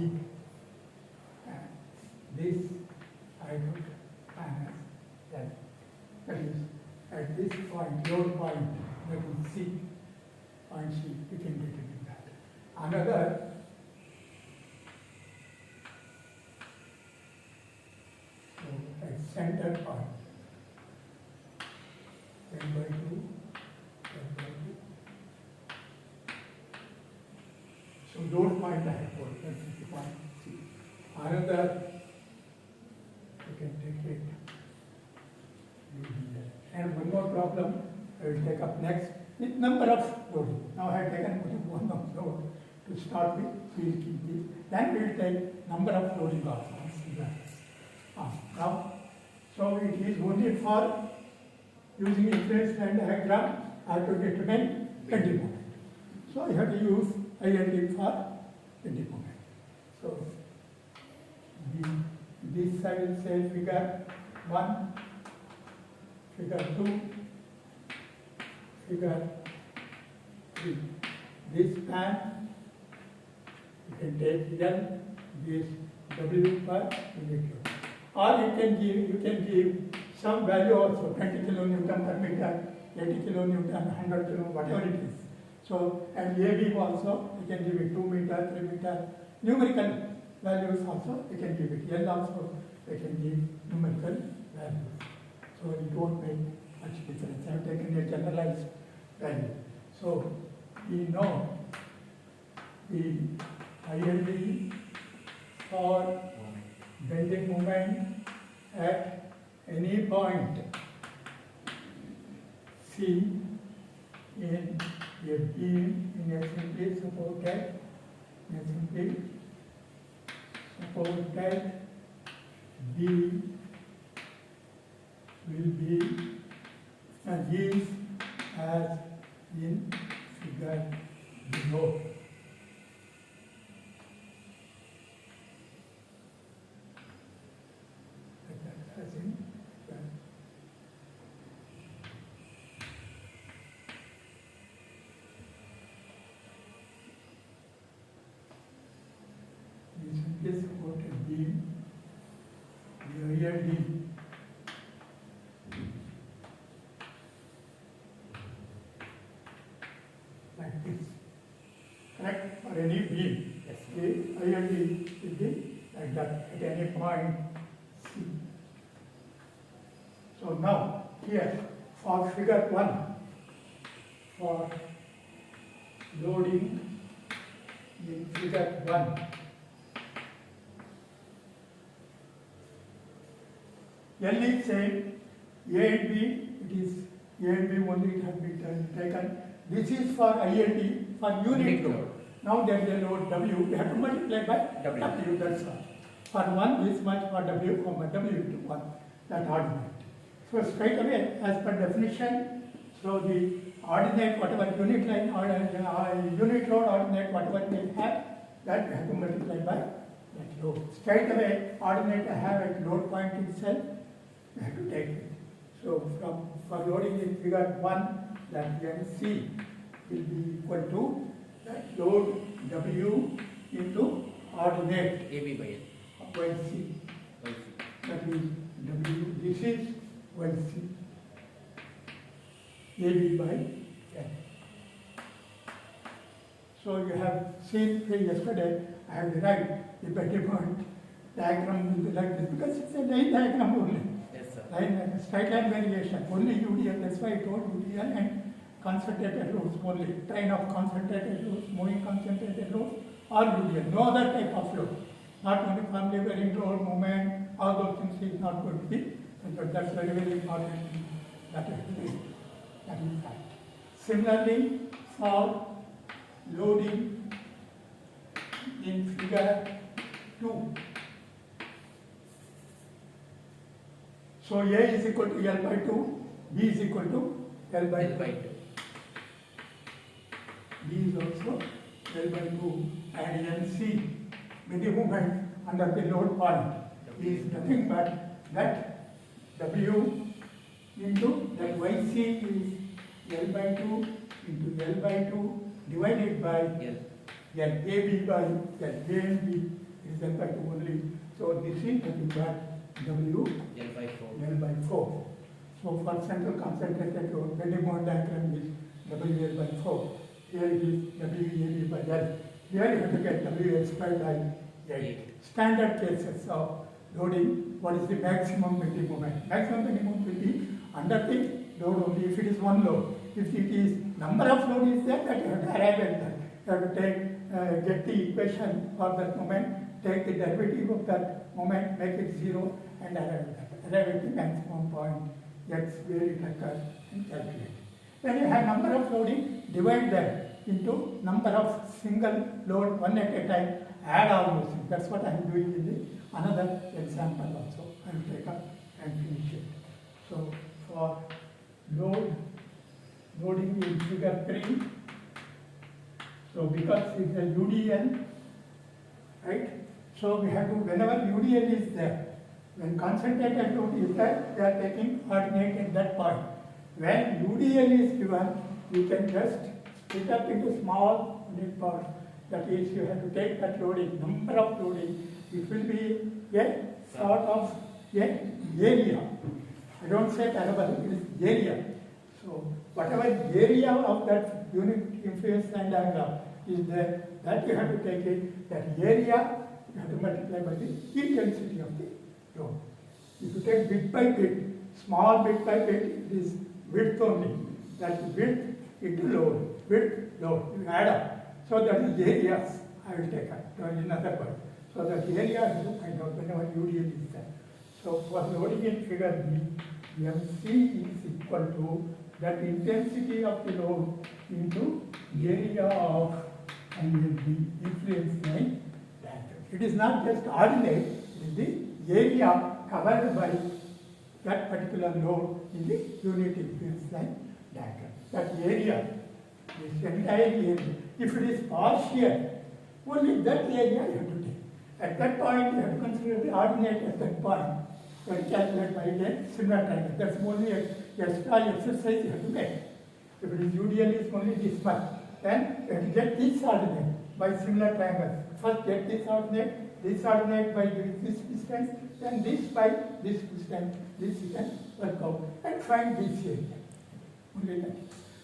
This I would as that is at this point, load point, that is C, point C, you can determine that. Another at center point, 10 by 2, 10 by 2. So load point I have put, that is the point C. Another, you can take it. And one more problem I will take up next with number of loading. Now I have taken one of load to start with, we will keep this. Then we will take number of loading also. Now, so it is only for using influence line diagram, I have to determine bending moment. So I have to use ILD for bending moment. So this I will say figure 1, figure 2, figure 3. This span, you can take L, this W per unit load. Or you can give some value also, 20 kilonewton per meter, 80 kilonewton, 100 kilonewton, whatever it is. So, and AB also, you can give it 2 meter, 3 meter, numerical values also, you can give it. L also, you can give numerical values. So, it won't make much difference. I have taken a generalized value. So, we know the ILD for bending moment at any point C in a beam in a simply supported beam will be is as in figure below. As in figure. We simply support a beam, the ILD like this. Correct? For any beam. Yes. The ILD will be like that at any point C. So now here for figure 1, for loading in figure 1, L is same, A and B, it is A and B only it has been taken. This is for ILD, for unit load. Now there is a load W, we have to multiply by W, that's all. For 1 this much, for W, W into 1, that ordinate. So straight away, as per definition, so the ordinate, whatever unit line or unit load ordinate, whatever we have, that we have to multiply by that load. Straight away, ordinate I have at load point itself, we have to take it. So for loading in figure 1, that MC will be equal to that load W into ordinate AB by L. YC. YC. That is W, this is YC. AB by L. So you have seen yesterday, I have derived the Petitbond diagram will be like this because it's a line diagram only. Yes, sir. Line, straight line variation, only UDL, that's why I told UDL and concentrated loads only. Train of concentrated loads, moving concentrated loads, or UDL, no other type of load. Not only family bearing load, movement, all those things is not going to be, but that's very, very important. That is fact. Similarly, for loading in figure 2. So A is equal to L by 2, B is equal to L by 2. B is also L by 2 and MC with the movement under the load point is nothing but that W into that YC is L by 2 into L by 2 divided by L. AB by L. A and B is L by 2 only. So this is nothing but W L by 4. L by 4. So for central concentrated load, Petitbond diagram is W L by 4. Here it is WAB by L. Here you have to get WL squared by 8. Standard cases of loading, what is the maximum bending moment? Maximum bending moment will be under the load only if it is one load. If it is number of load is there, that you have to arrive at that. You have to take, get the equation for that moment, take the derivative of that moment, make it 0 and arrive at that. Arrive at the maximum point, X where it occurs and calculate. When you have number of loading, divide that into number of single load one at a time, add all those things. That's what I am doing in the another example also. I will take up and finish it. So for loading in figure 3, so because it's a UDL, right? So we have to, whenever UDL is there, when concentrated load is there, they are taking ordinate at that point. When UDL is given, you can just split up into small unit parts. That is, you have to take that loading, number of loading. It will be a sort of area. I don't say parable, it is area. So whatever area of that unit influence line diagram is there, that you have to take it, that area you have to multiply by the intensity of the load. If you take bit by bit, small bit by bit, it is width only. That is width into load, width, load, you add up. So that is areas I will take another word. So that area you find out whenever UDL is there. So for loading in figure B, MC is equal to that intensity of the load into area of the influence line diagram. It is not just ordinate, it is the area covered by that particular load in the unit influence line diagram. That area, this entire area, if it is partial, only that area you have to take. At that point, you have to consider the ordinate at that point. So calculate by again similar triangle. That's only a extra exercise you have to make. If it is UDL is only this much, then you have to get this ordinate by similar triangles. First get this ordinate by this distance, then this by this distance, this you can work out and find this area. Only that.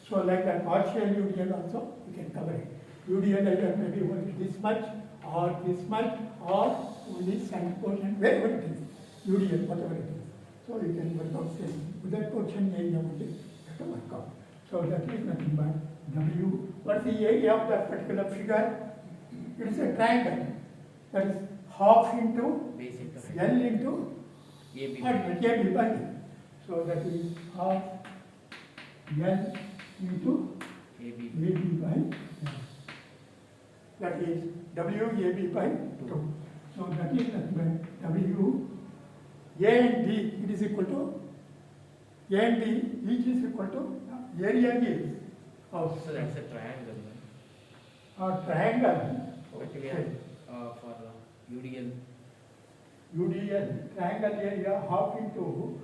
So like that partial UDL also, you can cover it. UDL either maybe only this much or only some portion, wherever it is. UDL, whatever it is. So you can work out same. With that portion area only, you have to work out. So that is nothing but W. What's the area of that particular figure? It is a triangle. That is half into Base into L into AB. AB by D. So that is half L into AB. AB by L. That is WAB by 2. So that is nothing but W. A and B, it is equal to A and B, each is equal to area is of So that's a triangle. triangle. But we have for UDL. UDL, triangle area half into,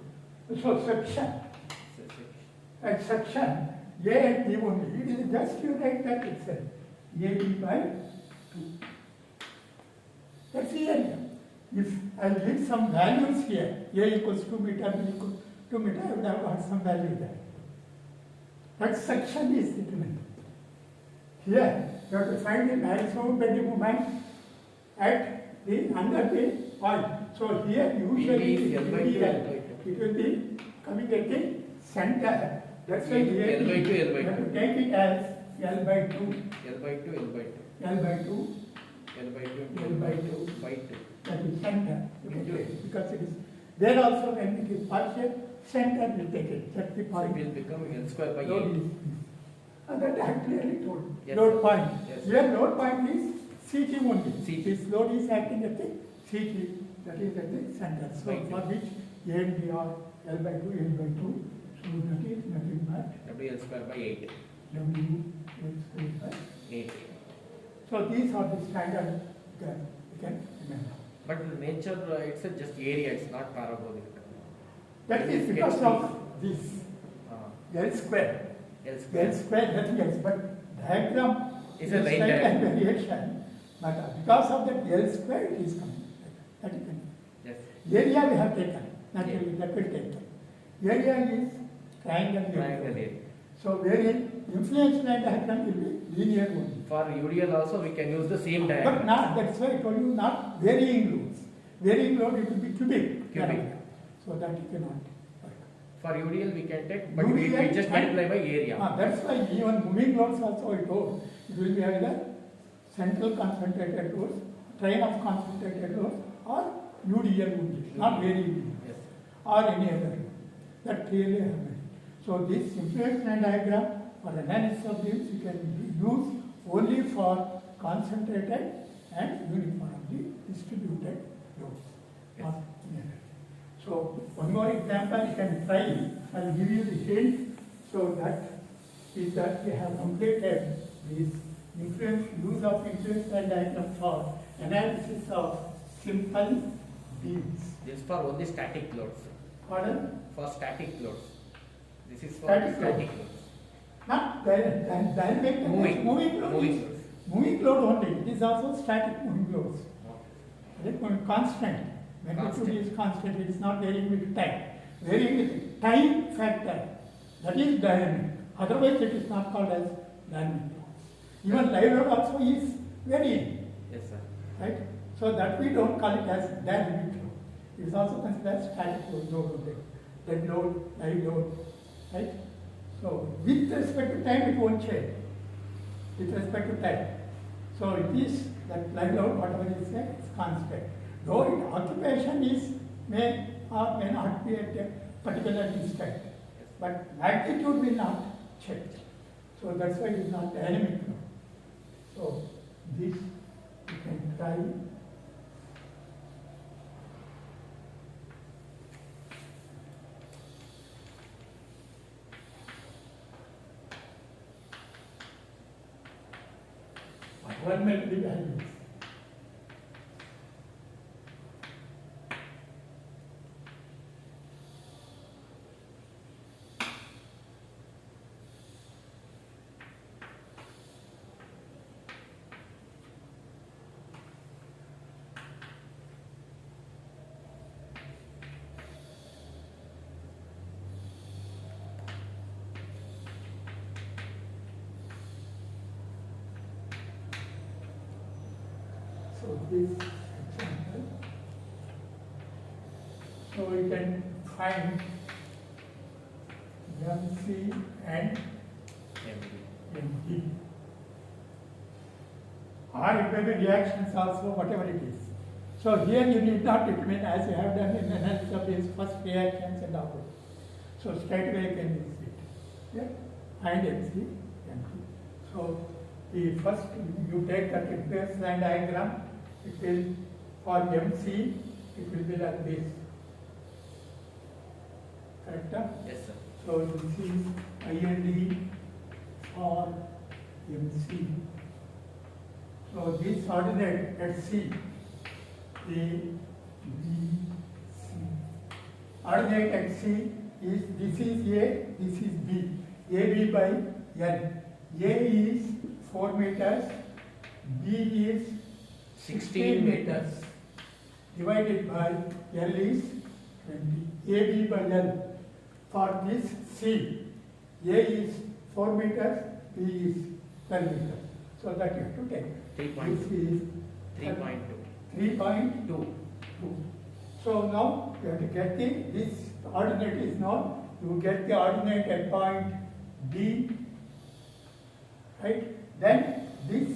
so section, and section A and B only. It is just you write that itself. AB by 2. That's the area. If I give some values here, A equals 2 meter, B equals 2 meter, I would have got some value there. That section is determined. Here, you have to find the maximum bending moment at the under the point. So here usually it will be coming at the center. That's why here L by 2, L by you have 2. to take it as L by 2, L by 2, L by 2. L by 2, L by 2, L by 2. by 2. That is center. You can take it because it is there also when it is partial, center will take it. That's the So point. it will become L square by Load 8. is, that I have clearly told. Yes, Load sir. point. Yes. Here load point is CT only. CT. This load is acting at the CT, that is at the center. So Right. for which A and B are L by 2, L by 2. So that is nothing but W L square by 8. W L square by 8. So these are the standard that you can remember. But the nature itself just area, it's not parabolic. That It is is because getting- of this L square. L L square. square, nothing else, but diagram Is a line slight diagram. variation, but because of that L square, it is coming. That you can. Yes. Area we have taken, naturally, that will take time. Area is triangle Triangle area. area. So wherein influence line diagram will be linear only. For UDL also we can use the same But diagram. not, that's why I told you, not varying loads. Varying load, it will be cubic. Cubic. So that you cannot work. For UDL we can take, but we UDL just multiply by area. That's why even moving loads also I told, it will be either central concentrated loads, train of concentrated loads, or UDL only, not varying, Yes. or any other. That clearly happened. So this influence line diagram for analysis of this you can use only for concentrated and uniformly distributed loads. Yes. Not any other. So one more example you can try. I'll give you the hint. So that is that we have completed this use of influence line diagram for analysis of simple beams. This is for only static loads. Pardon? For static loads. This is for Static static load. loads. Not dynamic, Moving. moving load. Moving is- loads. Moving load only. It is also static moving loads. It is constant. Magnitude Constant. is constant. It is not varying with time. Varying with time factor. That is dynamic. Otherwise, it is not called as dynamic load. Even live load also is varying, Yes, sir. right? So that we don't call it as dynamic load. It is also considered as static load only. Dead load, live load, right? So with respect to time, it won't change. With respect to time. So it is that line load, whatever is there, is constant. Though its occupation is may or may not be at a particular distance, but magnitude will not change. So that's why it is not dynamic load. So this you can try. One may be values. So this example, so we can find MC and MD. Or it may be reactions also, whatever it is. So here you need not determine as you have done in analysis of these first reactions and output. So straight away you can use it. Yeah? Find MC, MD. So the first you take that impedance line diagram. It will, for MC, it will be like this. Correct? Yes, sir. So this is IND for MC. So this ordinate at C, A, B, C. Ordinate at C is, this is A, this is B. AB by L. A is 4 meters, B is 16 meters, divided by L is 20. AB by L. For this C, A is 4 meters, B is 12 meters. So that you have to take. 3.2. This is 3.2. 3.2. So now you have to get this ordinate is known. You get the ordinate at point D, right? Then this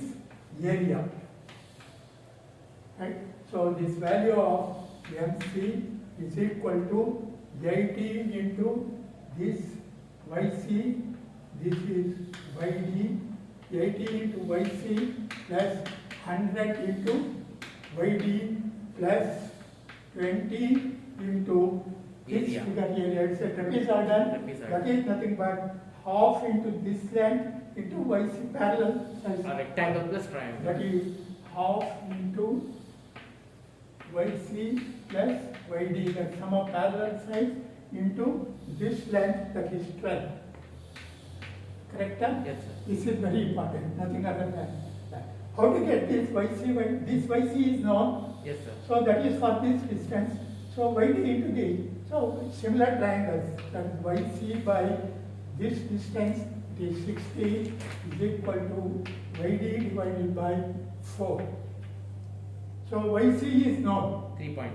area, right? So this value of MC is equal to 18 into this YC, this is YD, 80 into YC plus 100 into YD plus 20 into this Area. figure area. It's a trapezoidal. That is nothing but half into this length into YC parallel size. A rectangle plus triangle. That is half into YC plus YD, that sum of parallel sides into this length, that is 12. Correct? Yes, sir. This is very important, nothing other than that. How to get this YC? This YC is known, Yes, sir. so that is for this distance. So YD into this. So similar triangles, that is YC by this distance, it is 60 is equal to YD divided by 4. So YC is known, 3.2.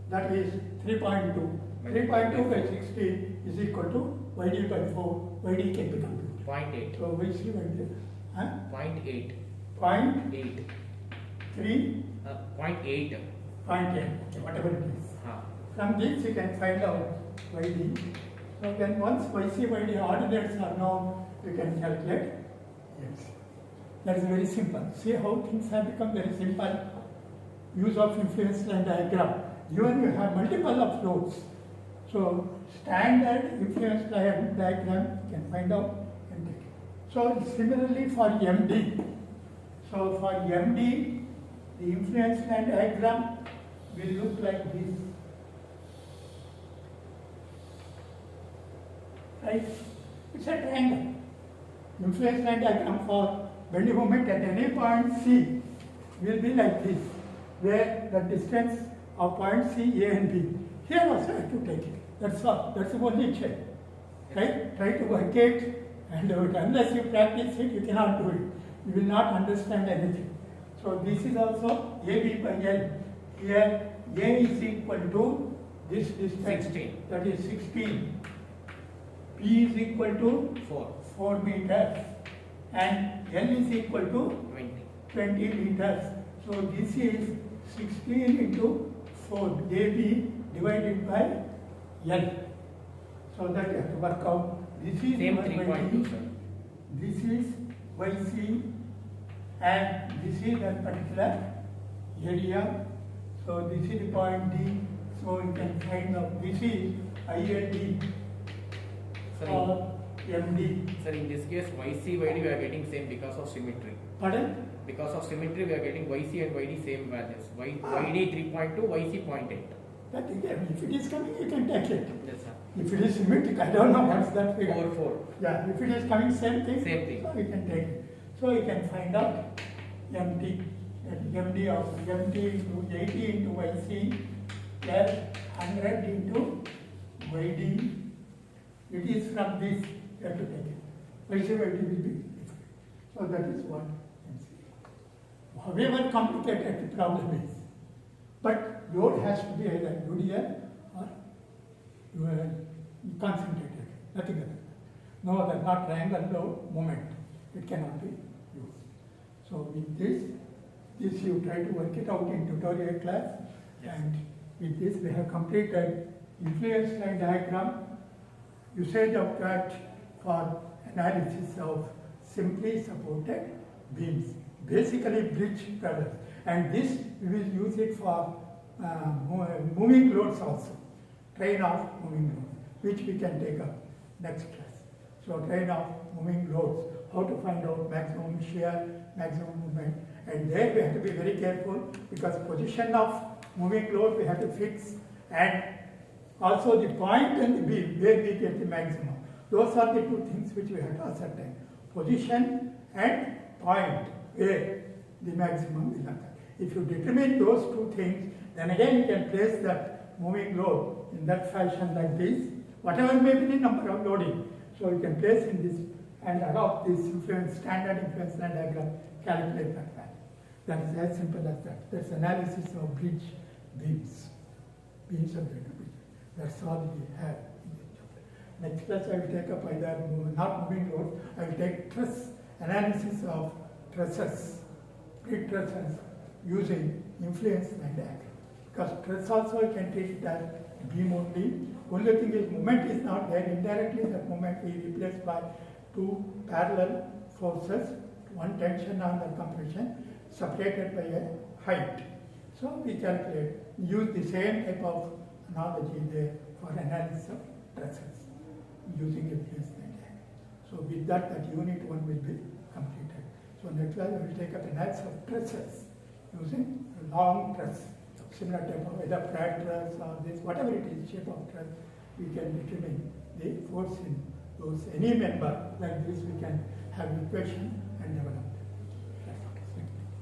that is 3.2. 3.2 by 60 is equal to YD by 4. YD can be computed. 0.8. So YC by this, 0.8. point 8. 3, 0.8. point 10, whatever it is. From this you can find out YD. So then once YC, YD ordinates are known, you can calculate X. That is very simple. See how things have become very simple. Use of influence line diagram. Even you have multiple of loads. So standard influence line diagram you can find out and take it. So similarly for MD. So for MD, the influence line diagram will look like this. Right? It's a triangle. Influence line diagram for bending moment at any point C will be like this, where the distance of point C, A and B. Here also I have to take it. That's all. That's the only check. Right? Try to work it and do it. Unless you practice it, you cannot do it. You will not understand anything. So this is also AB by L. Here A is equal to this distance. 16. That is 16. P is equal to 4 meters and L is equal to 20. 20 meters. So this is 16 into 4, AB divided by L. So that you have to work out. This is Same my 3.2, sir. This is YC and this is that particular area. So this is the point D. So you can find out this is ILD Sir, or MD. Sir, in this case, YC, YD we are getting same because of symmetry. Pardon? Because of symmetry, we are getting YC and YD same values. YD 3.2, YC 0.8. That again, if it is coming, you can take it. Yes, sir. If it is symmetric, I don't know what's that figure. 4, 4. Yeah, if it is coming same thing, Same thing. so you can take it. So you can find out MT, MD of MT into 80 into YC plus 100 into YD. It is from this, you have to take it. YC YD will be different. So that is what MC. However complicated the problem is, but load has to be either UDL or concentrated, nothing other. No other, not triangle load moment. It cannot be used. So with this you try to work it out in tutorial class. Yes. And with this we have completed influence line diagram, usage of that for analysis of simply supported beams, basically bridge traverse. And this we will use it for moving loads also, train of moving loads, which we can take up next class. So train of moving loads, how to find out maximum shear, maximum movement, and there we have to be very careful because position of moving load we have to fix, and also the point and the beam where we get the maximum. Those are the two things which we have to ascertain: position and point where the maximum will occur. If you determine those two things, then again you can place that moving load in that fashion like this, whatever may be the number of loading. So you can place in this and adopt this standard influence line diagram, calculate that value. That is as simple as that. That's analysis of bridge beams. Beams of bridge. That's all we have in this chapter. Next class I will take up either not moving loads, I will take truss, analysis of trusses, bridge trusses using influence line diagram. Because truss also you can treat it as beam only. Only thing is moment is not there. Indirectly that moment we replace by two parallel forces, one tension and the compression, separated by a height. So we calculate, use the same type of analogy there for analysis of trusses using influence line diagram. So with that, that unit 1 will be completed. So next class we will take up analysis of trusses using a long truss. Similar type of either flat truss or this, whatever it is, shape of truss, we can determine the force in those, any member like this, we can have equation and develop.